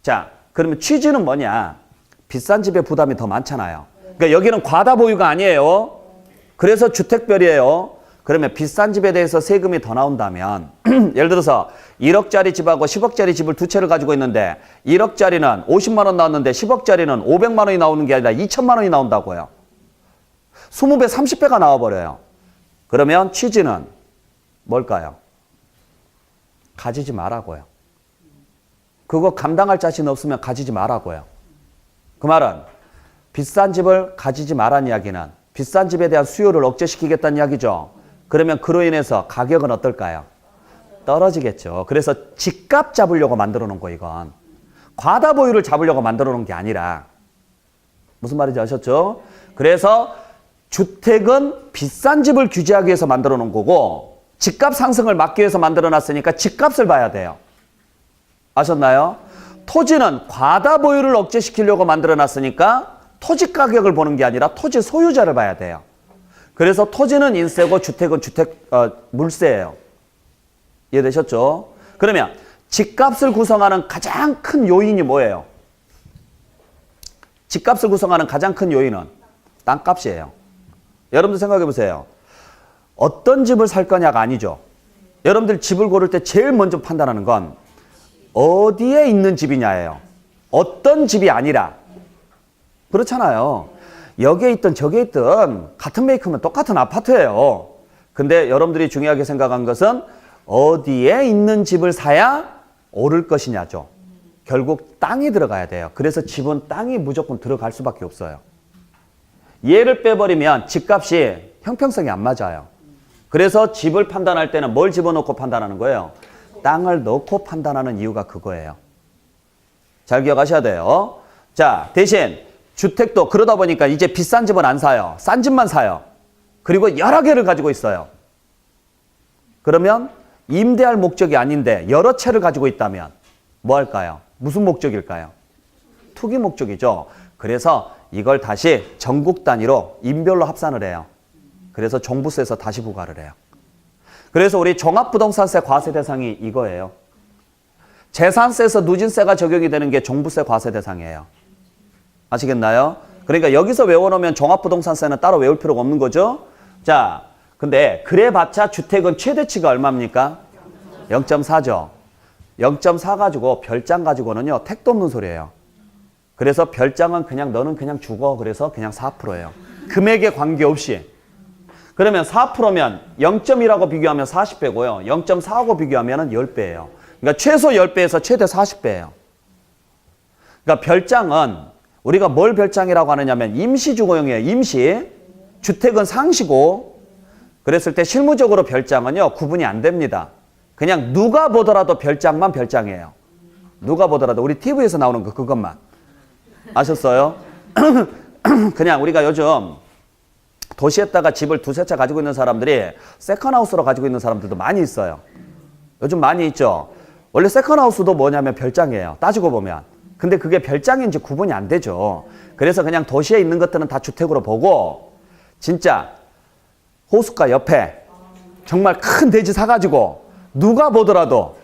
자, 그러면 취지는 뭐냐? 비싼 집의 부담이 더 많잖아요. 그러니까 여기는 과다 보유가 아니에요. 그래서 주택별이에요. 그러면 비싼 집에 대해서 세금이 더 나온다면 예를 들어서 1억짜리 집하고 10억짜리 집을 두 채를 가지고 있는데 1억짜리는 50만 원 나왔는데 10억짜리는 500만 원이 나오는 게 아니라 2천만 원이 나온다고요. 20배, 30배가 나와버려요. 그러면 취지는 뭘까요? 가지지 말라고요. 그거 감당할 자신 없으면 가지지 말라고요. 그 말은 비싼 집을 가지지 말라는 이야기는 비싼 집에 대한 수요를 억제시키겠다는 이야기죠. 그러면 그로 인해서 가격은 어떨까요? 떨어지겠죠. 그래서 집값 잡으려고 만들어 놓은 거, 이건. 과다 보유를 잡으려고 만들어 놓은 게 아니라. 무슨 말인지 아셨죠? 그래서 주택은 비싼 집을 규제하기 위해서 만들어 놓은 거고 집값 상승을 막기 위해서 만들어 놨으니까 집값을 봐야 돼요. 아셨나요? 토지는 과다 보유를 억제시키려고 만들어놨으니까 토지 가격을 보는 게 아니라 토지 소유자를 봐야 돼요. 그래서 토지는 인세고 주택은 물세예요. 이해되셨죠? 그러면 집값을 구성하는 가장 큰 요인이 뭐예요? 집값을 구성하는 가장 큰 요인은 땅값이에요. 여러분들 생각해 보세요. 어떤 집을 살 거냐가 아니죠. 여러분들 집을 고를 때 제일 먼저 판단하는 건 어디에 있는 집이냐예요. 어떤 집이 아니라. 그렇잖아요. 여기에 있든 저기에 있든 같은 메이크면 똑같은 아파트예요. 근데 여러분들이 중요하게 생각한 것은 어디에 있는 집을 사야 오를 것이냐죠. 결국 땅이 들어가야 돼요. 그래서 집은 땅이 무조건 들어갈 수밖에 없어요. 얘를 빼버리면 집값이 형평성이 안 맞아요. 그래서 집을 판단할 때는 뭘 집어넣고 판단하는 거예요? 땅을 넣고 판단하는 이유가 그거예요. 잘 기억하셔야 돼요. 자, 대신 주택도 그러다 보니까 이제 비싼 집은 안 사요. 싼 집만 사요. 그리고 여러 개를 가지고 있어요. 그러면 임대할 목적이 아닌데 여러 채를 가지고 있다면 뭐 할까요? 무슨 목적일까요? 투기 목적이죠. 그래서 이걸 다시 전국 단위로 인별로 합산을 해요. 그래서 종부세에서 다시 부과를 해요. 그래서 우리 종합부동산세 과세 대상이 이거예요. 재산세에서 누진세가 적용이 되는 게 종부세 과세 대상이에요. 아시겠나요? 그러니까 여기서 외워놓으면 종합부동산세는 따로 외울 필요가 없는 거죠. 자, 근데 그래봤자 주택은 최대치가 얼마입니까? 0.4죠. 0.4 가지고 별장 가지고는요 택도 없는 소리예요. 그래서 별장은 그냥 너는 그냥 죽어. 그래서 그냥 4%예요. 금액에 관계없이. 그러면 4%면 0.1하고 비교하면 40배고요. 0.4하고 비교하면 10배예요. 그러니까 최소 10배에서 최대 40배예요. 그러니까 별장은 우리가 뭘 별장이라고 하느냐면 임시주거용이에요. 임시. 주택은 상시고. 그랬을 때 실무적으로 별장은요 구분이 안 됩니다. 그냥 누가 보더라도 별장만 별장이에요. 누가 보더라도 우리 TV에서 나오는 거 그것만. 아셨어요? 그냥 우리가 요즘 도시에다가 집을 두세 채 가지고 있는 사람들이 세컨하우스로 가지고 있는 사람들도 많이 있어요. 요즘 많이 있죠. 원래 세컨하우스도 뭐냐면 별장이에요. 따지고 보면. 근데 그게 별장인지 구분이 안 되죠. 그래서 그냥 도시에 있는 것들은 다 주택으로 보고 진짜 호숫가 옆에 정말 큰 대지 사가지고 누가 보더라도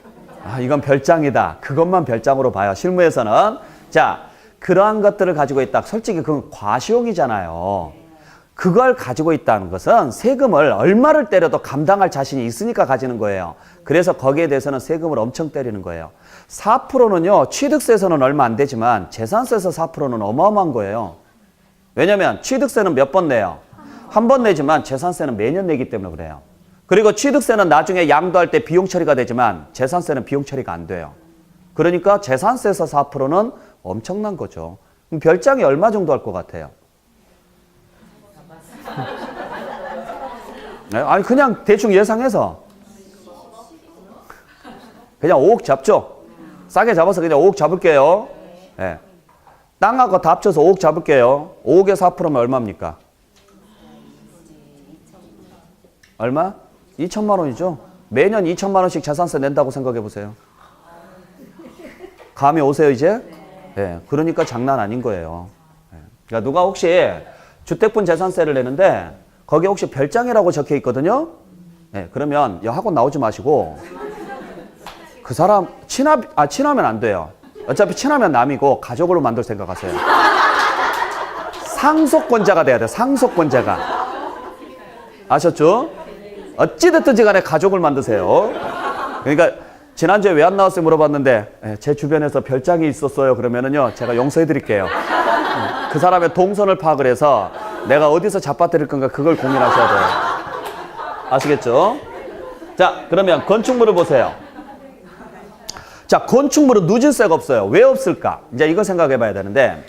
아 이건 별장이다. 그것만 별장으로 봐요. 실무에서는. 자, 그러한 것들을 가지고 있다. 솔직히 그건 과시용이잖아요. 그걸 가지고 있다는 것은 세금을 얼마를 때려도 감당할 자신이 있으니까 가지는 거예요. 그래서 거기에 대해서는 세금을 엄청 때리는 거예요. 4%는요. 취득세에서는 얼마 안 되지만 재산세에서 4%는 어마어마한 거예요. 왜냐면 취득세는 몇 번 내요? 한 번 내지만 재산세는 매년 내기 때문에 그래요. 그리고 취득세는 나중에 양도할 때 비용 처리가 되지만 재산세는 비용 처리가 안 돼요. 그러니까 재산세에서 4%는 엄청난 거죠. 그럼 별장이 얼마 정도 할 것 같아요? 아니 그냥 대충 예상해서 그냥 5억 잡죠. 싸게 잡아서 그냥 5억 잡을게요. 네. 땅하고 다 합쳐서 5억 잡을게요. 5억에 4%면 얼마입니까? 얼마? 2천만 원이죠. 매년 2천만 원씩 재산세 낸다고 생각해 보세요. 감이 오세요 이제? 네. 그러니까 장난 아닌 거예요. 네. 그러니까 누가 혹시 주택분 재산세를 내는데 거기에 혹시 별장이라고 적혀 있거든요. 네, 그러면 학원 나오지 마시고 그 사람 친하면 안 돼요. 어차피 친하면 남이고 가족으로 만들 생각하세요. 상속권자가 돼야 돼요. 상속권자가. 아셨죠? 어찌됐든지 간에 가족을 만드세요. 그러니까 지난주에 왜 안 나왔어요 물어봤는데 제 주변에서 별장이 있었어요. 그러면은요 제가 용서해 드릴게요. 그 사람의 동선을 파악을 해서 내가 어디서 잡아뜨릴 건가 그걸 고민하셔야 돼요. 아시겠죠? 자, 그러면 건축물을 보세요. 자, 건축물은 누진세가 없어요. 왜 없을까? 이제 이거 생각해 봐야 되는데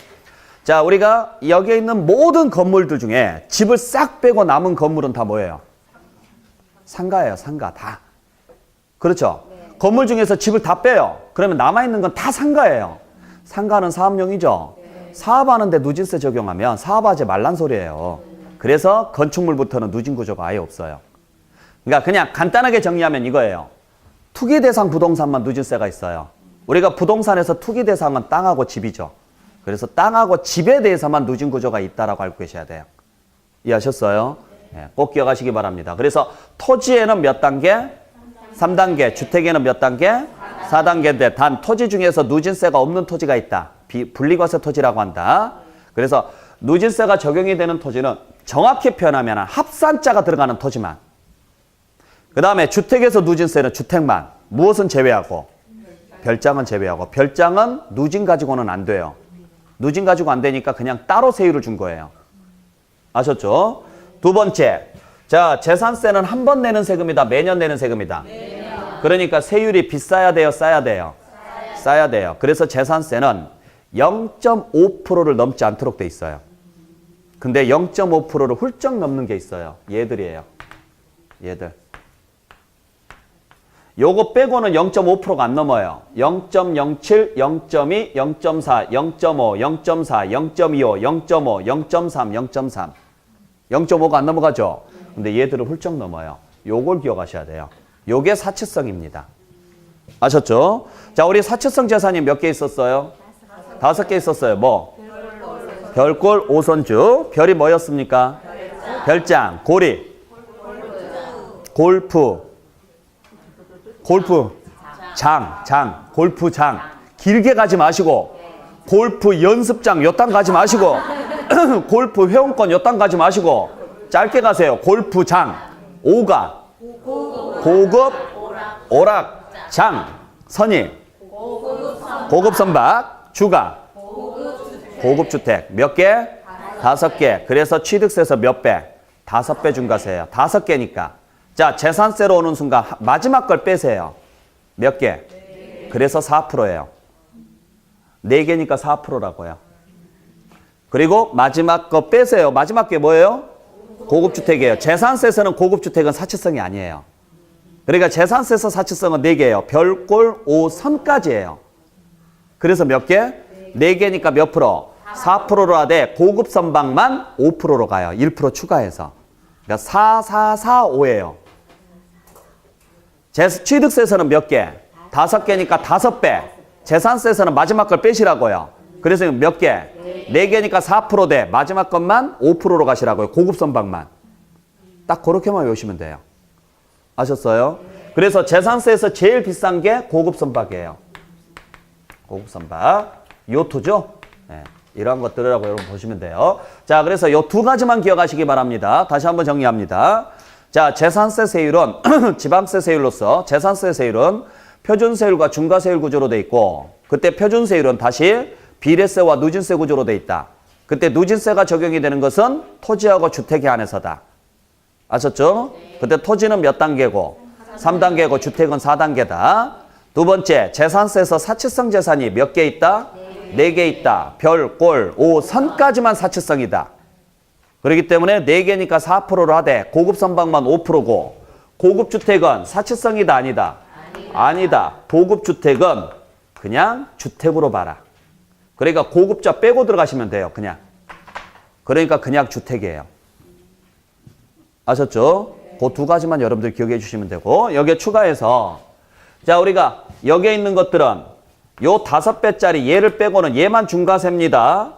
자, 우리가 여기에 있는 모든 건물들 중에 집을 싹 빼고 남은 건물은 다 뭐예요? 상가예요. 상가 다. 그렇죠? 네. 건물 중에서 집을 다 빼요. 그러면 남아있는 건 다 상가예요. 상가는 사업용이죠. 사업하는데 누진세 적용하면 사업하지 말란 소리예요. 그래서 건축물부터는 누진 구조가 아예 없어요. 그러니까 그냥 간단하게 정리하면 이거예요. 투기 대상 부동산만 누진세가 있어요. 우리가 부동산에서 투기 대상은 땅하고 집이죠. 그래서 땅하고 집에 대해서만 누진 구조가 있다라고 알고 계셔야 돼요. 이해하셨어요? 네, 꼭 기억하시기 바랍니다. 그래서 토지에는 몇 단계? 3단계. 주택에는 몇 단계? 4단계인데 단 토지 중에서 누진세가 없는 토지가 있다. 분리과세 토지라고 한다. 그래서 누진세가 적용이 되는 토지는 정확히 표현하면 합산자가 들어가는 토지만. 그 다음에 주택에서 누진세는 주택만. 무엇은 제외하고? 별장은 제외하고. 별장은 누진 가지고는 안 돼요. 누진 가지고 안 되니까 그냥 따로 세율을 준 거예요. 아셨죠? 두 번째. 자, 재산세는 한 번 내는 세금이다. 매년 내는 세금이다. 그러니까 세율이 비싸야 돼요? 싸야 돼요? 싸야 돼요. 그래서 재산세는 0.5%를 넘지 않도록 돼 있어요. 근데 0.5%를 훌쩍 넘는 게 있어요. 얘들이에요. 얘들. 요거 빼고는 0.5%가 안 넘어요. 0.07, 0.2, 0.4, 0.5, 0.4, 0.25, 0.5, 0.3, 0.3. 0.5가 안 넘어가죠? 근데 얘들은 훌쩍 넘어요. 요걸 기억하셔야 돼요. 요게 사치성입니다. 아셨죠? 자, 우리 사치성 재산이 몇 개 있었어요? 5개 있었어요. 뭐? 별골, 오선주. 별이 뭐였습니까? 별장, 고리, 골프장. 길게 가지 마시고, 골프 연습장 요땅 가지 마시고, 골프 회원권 요땅 가지 마시고, 짧게 가세요. 골프장, 오가, 고급, 오락장, 선임, 고급 선박, 주가, 고급 주택. 몇 개? 5개. 그래서 취득세에서 몇 배? 5배 중과세예요. 5개니까. 자, 재산세로 오는 순간 마지막 걸 빼세요. 몇 개? 그래서 4%예요. 4개니까 4%라고요. 그리고 마지막 거 빼세요. 마지막 게 뭐예요? 고급주택이에요. 재산세에서는 고급주택은 사치성이 아니에요. 그러니까 재산세에서 사치성은 4개예요. 별골, 오선까지예요. 그래서 몇 개? 4개니까 몇 프로? 4%로 하되 고급 선박만 5%로 가요. 1% 추가해서. 그러니까 4, 4, 4, 5예요. 취득세에서는 몇 개? 5개니까 5배. 재산세에서는 마지막 걸 빼시라고요. 그래서 몇 개? 4개니까 4%대. 마지막 것만 5%로 가시라고요. 고급 선박만. 딱 그렇게만 외우시면 돼요. 아셨어요? 그래서 재산세에서 제일 비싼 게 고급 선박이에요. 고급 선박. 요트죠? 네, 이러한 것들이라고 여러분 보시면 돼요. 자, 그래서 요 2가지만 기억하시기 바랍니다. 다시 한번 정리합니다. 자, 재산세 세율은 지방세 세율로서 재산세 세율은 표준세율과 중과세율 구조로 돼 있고, 그때 표준세율은 다시 비례세와 누진세 구조로 돼 있다. 그때 누진세가 적용이 되는 것은 토지하고 주택에 한해서다. 아셨죠? 그때 토지는 몇 단계고? 3단계고 주택은 4단계다. 두 번째, 재산세에서 사치성 재산이 몇 개 있다? 4개 있다. 별, 골, 오, 선까지만 사치성이다. 그렇기 때문에 4개니까 4%로 하되 고급 선박만 5%고, 고급 주택은 사치성이다 아니다? 아니다. 고급 주택은 그냥 주택으로 봐라. 그러니까 고급자 빼고 들어가시면 돼요. 그냥. 그러니까 그냥 주택이에요. 아셨죠? 그 2가지만 여러분들 기억해 주시면 되고, 여기에 추가해서 자, 우리가 여기에 있는 것들은 요 5배짜리 얘를 빼고는 얘만 중과세입니다.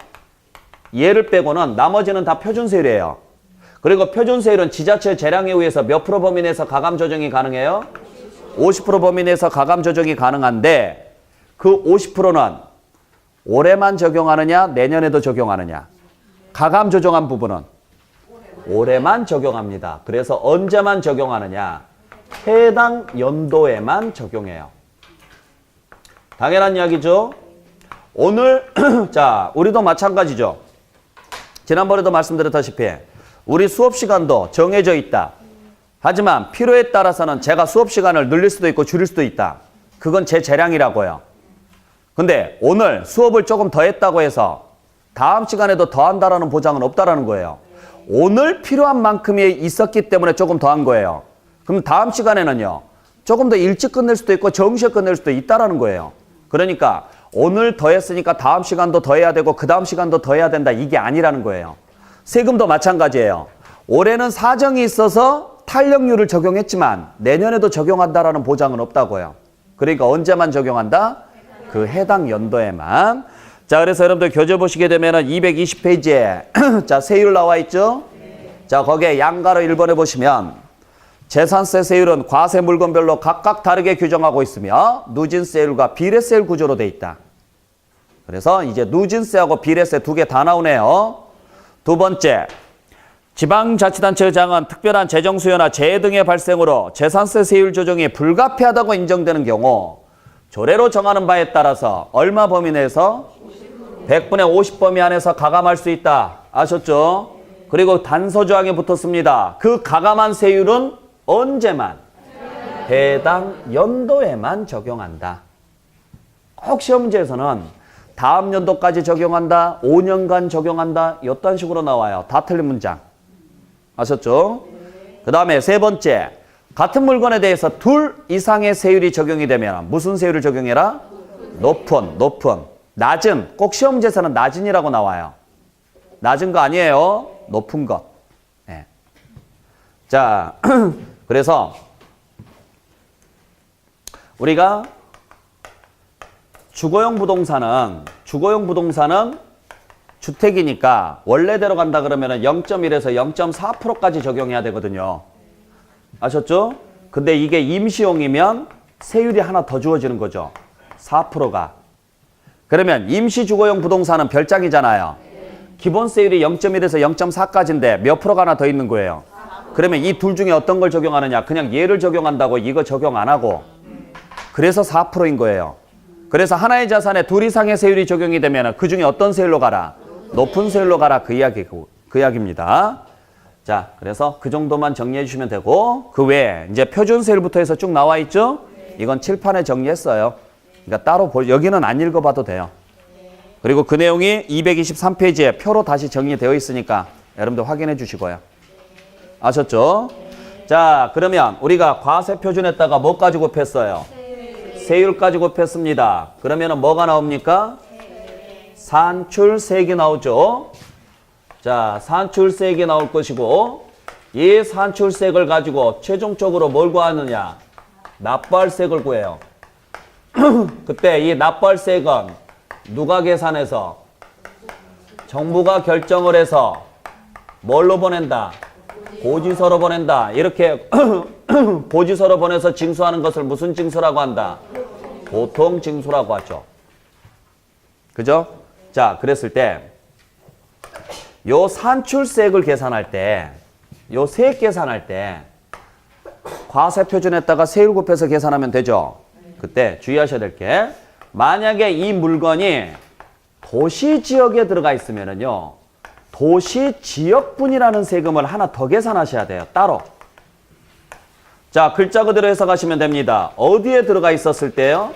얘를 빼고는 나머지는 다 표준세율이에요. 그리고 표준세율은 지자체 재량에 의해서 몇 프로 범위 내에서 가감 조정이 가능해요? 50% 범위 내에서 가감 조정이 가능한데, 그 50%는 올해만 적용하느냐 내년에도 적용하느냐? 가감 조정한 부분은 올해만 적용합니다. 그래서 언제만 적용하느냐? 해당 연도에만 적용해요. 당연한 이야기죠. 오늘 자, 우리도 마찬가지죠. 지난번에도 말씀드렸다시피 우리 수업 시간도 정해져 있다. 하지만 필요에 따라서는 제가 수업 시간을 늘릴 수도 있고 줄일 수도 있다. 그건 제 재량이라고요. 근데 오늘 수업을 조금 더 했다고 해서 다음 시간에도 더 한다라는 보장은 없다라는 거예요. 오늘 필요한 만큼이 있었기 때문에 조금 더 한 거예요. 그럼 다음 시간에는요, 조금 더 일찍 끝낼 수도 있고 정시에 끝낼 수도 있다라는 거예요. 그러니까 오늘 더 했으니까 다음 시간도 더 해야 되고 그 다음 시간도 더 해야 된다, 이게 아니라는 거예요. 세금도 마찬가지예요. 올해는 사정이 있어서 탄력률을 적용했지만 내년에도 적용한다라는 보장은 없다고요. 그러니까 언제만 적용한다? 그 해당 연도에만. 자, 그래서 여러분들 교재 보시게 되면은 220페이지에 자, 세율 나와 있죠? 자, 거기에 양가로 1번에 보시면 재산세 세율은 과세 물건별로 각각 다르게 규정하고 있으며 누진세율과 비례세율 구조로 돼 있다. 그래서 이제 누진세하고 비례세 두 개 다 나오네요. 두 번째, 지방자치단체의장은 특별한 재정 수요나 재해 등의 발생으로 재산세 세율 조정이 불가피하다고 인정되는 경우 조례로 정하는 바에 따라서 얼마 범위 내에서 100분의 50 범위 안에서 가감할 수 있다. 아셨죠? 그리고 단서조항에 붙었습니다. 그 가감한 세율은 언제만? 해당 연도에만 적용한다. 꼭 시험 문제에서는 다음 연도까지 적용한다, 5년간 적용한다, 이딴 식으로 나와요. 다 틀린 문장. 아셨죠? 그 다음에 세 번째, 같은 물건에 대해서 둘 이상의 세율이 적용이 되면 무슨 세율을 적용해라? 높은. 낮은, 꼭 시험 문제에서는 낮은이라고 나와요. 낮은 거 아니에요. 높은 것. 네. 자, 그래서 우리가 주거용 부동산은 주택이니까 원래대로 간다 그러면 0.1에서 0.4%까지 적용해야 되거든요. 아셨죠? 근데 이게 임시용이면 세율이 하나 더 주어지는 거죠. 4%가. 그러면 임시주거용 부동산은 별장이잖아요. 기본 세율이 0.1에서 0.4까지인데 몇 프로가 하나 더 있는 거예요. 그러면 이 둘 중에 어떤 걸 적용하느냐? 그냥 얘를 적용한다고 이거 적용 안 하고. 그래서 4%인 거예요. 그래서 하나의 자산에 둘 이상의 세율이 적용이 되면 그 중에 어떤 세율로 가라? 높은 세율로 가라. 그 이야기입니다. 자, 그래서 그 정도만 정리해 주시면 되고, 그 외에 이제 표준 세율부터 해서 쭉 나와 있죠? 이건 칠판에 정리했어요. 그러니까 따로 여기는 안 읽어봐도 돼요. 그리고 그 내용이 223페이지에 표로 다시 정리되어 있으니까 여러분들 확인해 주시고요. 아셨죠? 자, 그러면 우리가 과세 표준에다가 뭐까지 곱했어요? 세율까지 곱했습니다. 그러면은 뭐가 나옵니까? 산출세액이 나오죠. 자, 산출세액이 나올 것이고, 이 산출세액을 가지고 최종적으로 뭘 구하느냐? 납부할세액을 구해요. 그때 이 납부할세액은 누가 계산해서? 정부가 결정을 해서 뭘로 보낸다? 고지서로 보낸다. 이렇게 고지서로 보내서 징수하는 것을 무슨 징수라고 한다? 보통징수라고 하죠. 그죠? 자, 그랬을 때 요 산출세액을 계산할 때, 요 세액 계산할 때 과세 표준에다가 세율 곱해서 계산하면 되죠. 그때 주의하셔야 될 게, 만약에 이 물건이 도시 지역에 들어가 있으면은요, 도시 지역분이라는 세금을 하나 더 계산하셔야 돼요. 따로. 자, 글자 그대로 해석하시면 됩니다. 어디에 들어가 있었을 때요?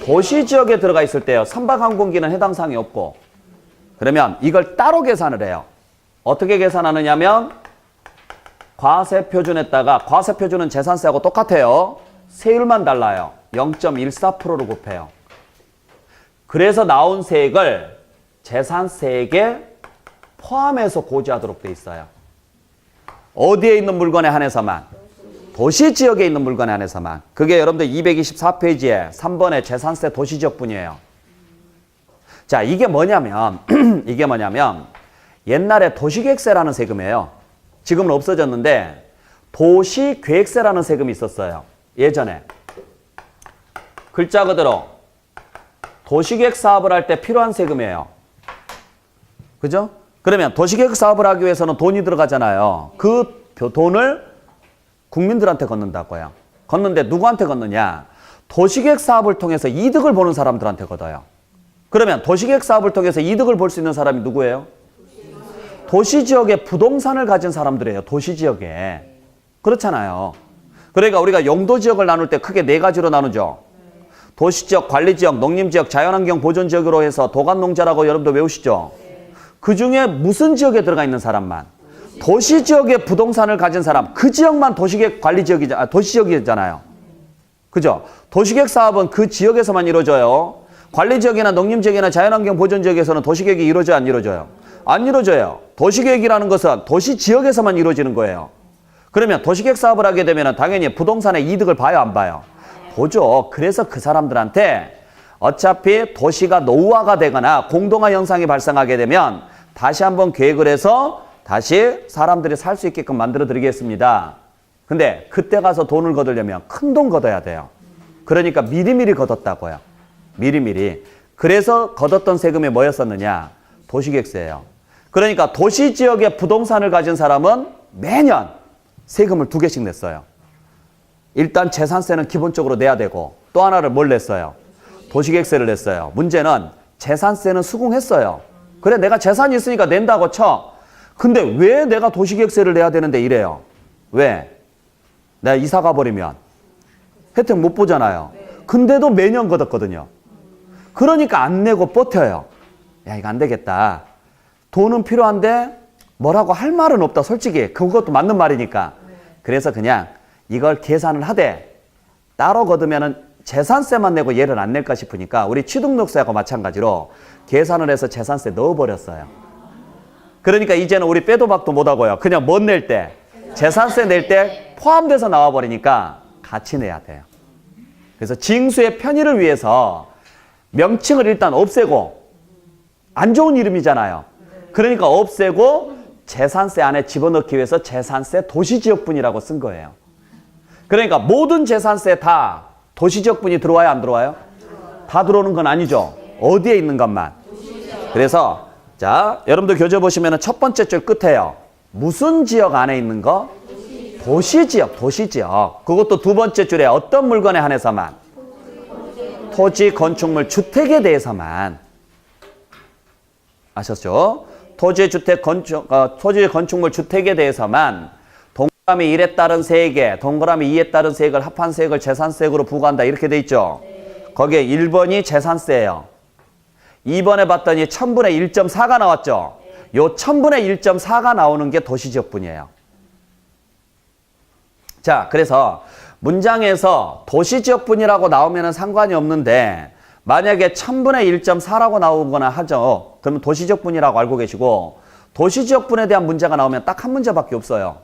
도시 지역에 들어가 있을 때요. 선박항공기는 해당 사항이 없고. 그러면 이걸 따로 계산을 해요. 어떻게 계산하느냐면 과세 표준에다가, 과세 표준은 재산세하고 똑같아요. 세율만 달라요. 0.14%로 곱해요. 그래서 나온 세액을 재산세액에 포함해서 고지하도록 돼 있어요. 어디에 있는 물건에 한해서만? 도시 지역에 있는 물건에 한해서만. 그게 여러분들 224페이지에 3번의 재산세 도시지역분이에요. 자, 이게 뭐냐면 옛날에 도시계획세라는 세금이에요. 지금은 없어졌는데 도시계획세라는 세금이 있었어요. 예전에. 글자 그대로 도시계획 사업을 할 때 필요한 세금이에요. 그죠? 그러면 도시계획 사업을 하기 위해서는 돈이 들어가잖아요. 그 돈을 국민들한테 걷는다고요. 걷는데 누구한테 걷느냐? 도시계획 사업을 통해서 이득을 보는 사람들한테 걷어요. 그러면 도시계획 사업을 통해서 이득을 볼 수 있는 사람이 누구예요? 도시지역에 부동산을 가진 사람들이에요. 도시지역에. 그렇잖아요. 그러니까 우리가 용도지역을 나눌 때 크게 네 가지로 나누죠. 도시지역, 관리지역, 농림지역, 자연환경 보존지역으로 해서 도간농자라고 여러분들 외우시죠? 그 중에 무슨 지역에 들어가 있는 사람만? 도시지역에 부동산을 가진 사람, 그 지역만 도시계획 관리지역이잖아요. 도시지역이잖아요. 그죠? 도시계획 사업은 그 지역에서만 이루어져요. 관리지역이나 농림지역이나 자연환경 보존지역에서는 도시계획이 이루어져요, 안 이루어져요? 안 이루어져요. 도시계획이라는 것은 도시지역에서만 이루어지는 거예요. 그러면 도시계획 사업을 하게 되면 당연히 부동산의 이득을 봐요, 안 봐요? 보죠. 그래서 그 사람들한테 어차피 도시가 노후화가 되거나 공동화 현상이 발생하게 되면 다시 한번 계획을 해서 다시 사람들이 살 수 있게끔 만들어 드리겠습니다. 근데 그때 가서 돈을 거두려면 큰 돈 걷어야 돼요. 그러니까 미리미리 걷었다고요. 미리미리. 그래서 걷었던 세금이 뭐였었느냐? 도시계획세예요. 그러니까 도시지역에 부동산을 가진 사람은 매년 세금을 2개씩 냈어요. 일단 재산세는 기본적으로 내야 되고 또 하나를 뭘 냈어요? 도시계획세를 냈어요. 문제는 재산세는 수긍했어요. 그래 내가 재산이 있으니까 낸다고 쳐. 근데 왜 내가 도시계획세를 내야 되는데 이래요? 왜? 내가 이사 가버리면 혜택 못 보잖아요. 근데도 매년 걷었거든요. 그러니까 안 내고 버텨요. 야 이거 안 되겠다. 돈은 필요한데 뭐라고 할 말은 없다. 솔직히 그것도 맞는 말이니까. 그래서 그냥 이걸 계산을 하되 따로 걷으면은 재산세만 내고 얘를 안 낼까 싶으니까 우리 취등록세하고 마찬가지로 계산을 해서 재산세 넣어버렸어요. 그러니까 이제는 우리 빼도 박도 못하고요. 그냥 못 낼 때 재산세 낼 때 포함돼서 나와버리니까 같이 내야 돼요. 그래서 징수의 편의를 위해서 명칭을 일단 없애고 안 좋은 이름이잖아요. 그러니까 없애고 재산세 안에 집어넣기 위해서 재산세 도시지역분이라고 쓴 거예요. 그러니까 모든 재산세 다 도시지역분이 들어와요? 안 들어와요? 다 들어오는 건 아니죠. 어디에 있는 것만. 그래서 자 여러분들 교재 보시면 첫 번째 줄 끝에요. 무슨 지역 안에 있는 거? 도시지역, 도시지역. 그것도 두 번째 줄에 어떤 물건에 한해서만? 토지, 건축물, 주택에 대해서만. 아셨죠? 토지, 주택, 토지, 건축물, 주택에 대해서만 동그라미 1에 따른 세액에 동그라미 2에 따른 세액을 합한 세액을 재산세액으로 부과한다. 이렇게 돼 있죠? 거기에 1번이 재산세예요. 2번에 봤더니 1000분의 1.4가 나왔죠? 요 1000분의 1.4가 나오는 게 도시지역분이에요. 자, 그래서 문장에서 도시지역분이라고 나오면 상관이 없는데 만약에 1000분의 1.4라고 나오거나 하죠. 그러면 도시지역분이라고 알고 계시고 도시지역분에 대한 문제가 나오면 딱 한 문제밖에 없어요.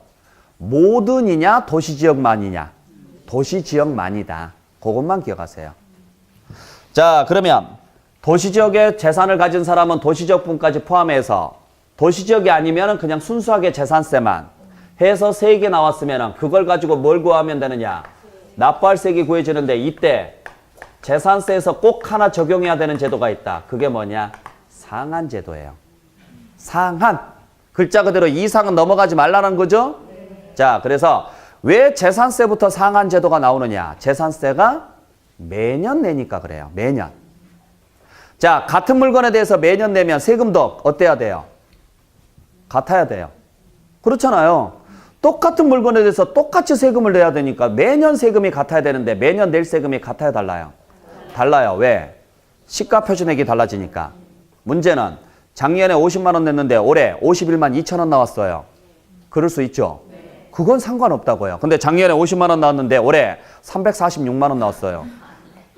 모든이냐 도시지역만이냐? 도시지역만이다. 그것만 기억하세요. 자, 그러면 도시지역에 재산을 가진 사람은 도시지역분까지 포함해서 도시지역이 아니면 그냥 순수하게 재산세만 해서 세액이 나왔으면 그걸 가지고 뭘 구하면 되느냐? 납부할세액이 구해지는데 이때 재산세에서 꼭 하나 적용해야 되는 제도가 있다. 그게 뭐냐? 상한제도예요. 상한. 글자 그대로 이상은 넘어가지 말라는 거죠? 자, 그래서 왜 재산세부터 상한제도가 나오느냐? 재산세가 매년 내니까 그래요. 매년. 자, 같은 물건에 대해서 매년 내면 세금도 어때야 돼요? 같아야 돼요. 그렇잖아요. 똑같은 물건에 대해서 똑같이 세금을 내야 되니까 매년 세금이 같아야 되는데 매년 낼 세금이 같아요, 달라요? 달라요. 왜? 시가 표준액이 달라지니까. 문제는 작년에 50만 원 냈는데 올해 51만 2천 원 나왔어요. 그럴 수 있죠? 그건 상관없다고요. 근데 작년에 50만 원 나왔는데 올해 346만 원 나왔어요.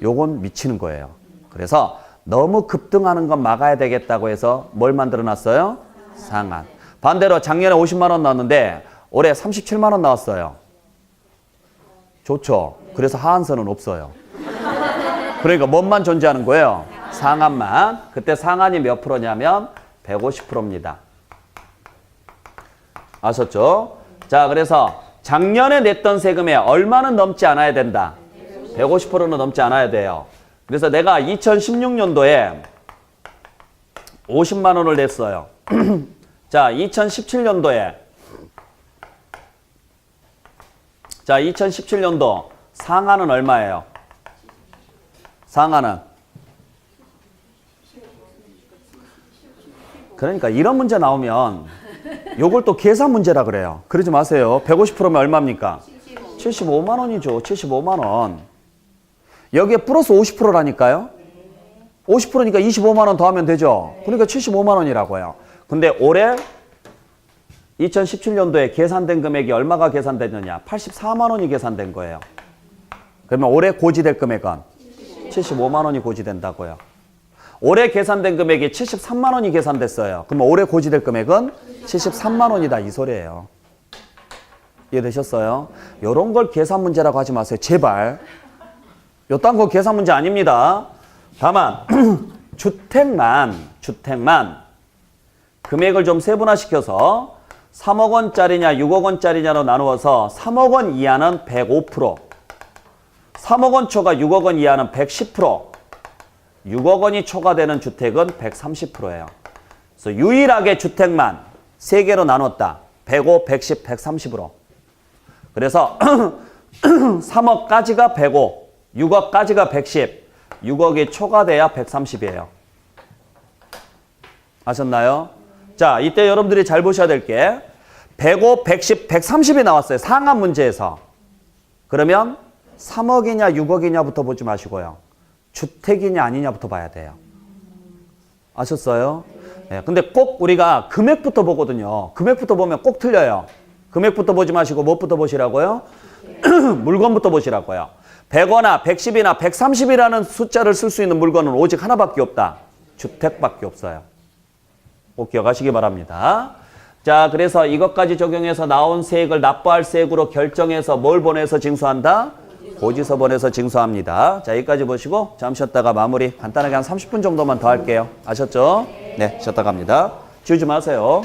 요건 미치는 거예요. 그래서 너무 급등하는 건 막아야 되겠다고 해서 뭘 만들어 놨어요? 상한. 반대로 작년에 50만 원 나왔는데 올해 37만 원 나왔어요. 좋죠. 그래서 하한선은 없어요. 그러니까 뭔만 존재하는 거예요? 상한만. 그때 상한이 몇 프로냐면 150%입니다. 아셨죠? 자, 그래서 작년에 냈던 세금에 얼마는 넘지 않아야 된다? 150%는 넘지 않아야 돼요. 그래서 내가 2016년도에 50만 원을 냈어요. 자, 2017년도에 자, 2017년도 상한은 얼마예요? 상한은 그러니까 이런 문제 나오면 요걸 또 계산 문제라 그래요. 그러지 마세요. 150%면 얼마입니까? 75만 원이죠. 75만 원. 여기에 플러스 50%라니까요. 50%니까 25만 원 더하면 되죠. 그러니까 75만 원이라고요. 근데 올해 2017년도에 계산된 금액이 얼마가 계산됐느냐? 84만 원이 계산된 거예요. 그러면 올해 고지될 금액은 75만 원이 고지된다고요. 올해 계산된 금액이 73만 원이 계산됐어요. 그러면 올해 고지될 금액은 73만 원이다. 이 소리예요. 이해되셨어요? 이런 걸 계산 문제라고 하지 마세요. 제발. 요딴 거 계산 문제 아닙니다. 다만 주택만 금액을 좀 세분화시켜서 3억 원짜리냐 6억 원짜리냐로 나누어서 3억 원 이하는 105%, 3억 원 초과 6억 원 이하는 110%, 6억 원이 초과되는 주택은 130%예요. 그래서 유일하게 주택만 3개로 나눴다. 105, 110, 130으로. 그래서 3억까지가 105, 6억까지가 110, 6억이 초과돼야 130이에요. 아셨나요? 자, 이때 여러분들이 잘 보셔야 될 게 105, 110, 130이 나왔어요. 상한 문제에서. 그러면 3억이냐 6억이냐부터 보지 마시고요. 주택이냐 아니냐부터 봐야 돼요. 아셨어요? 네, 근데 꼭 우리가 금액부터 보거든요. 금액부터 보면 꼭 틀려요. 금액부터 보지 마시고 무엇부터 보시라고요? 물건부터 보시라고요. 100원이나 110이나 130이라는 숫자를 쓸 수 있는 물건은 오직 하나밖에 없다. 주택밖에 없어요. 꼭 기억하시기 바랍니다. 자, 그래서 이것까지 적용해서 나온 세액을 납부할 세액으로 결정해서 뭘 보내서 징수한다? 고지서 보내서 징수합니다. 자, 여기까지 보시고 잠시 쉬었다가 마무리 간단하게 한 30분 정도만 더 할게요. 아셨죠? 네, 쉬었다 갑니다. 지우지 마세요.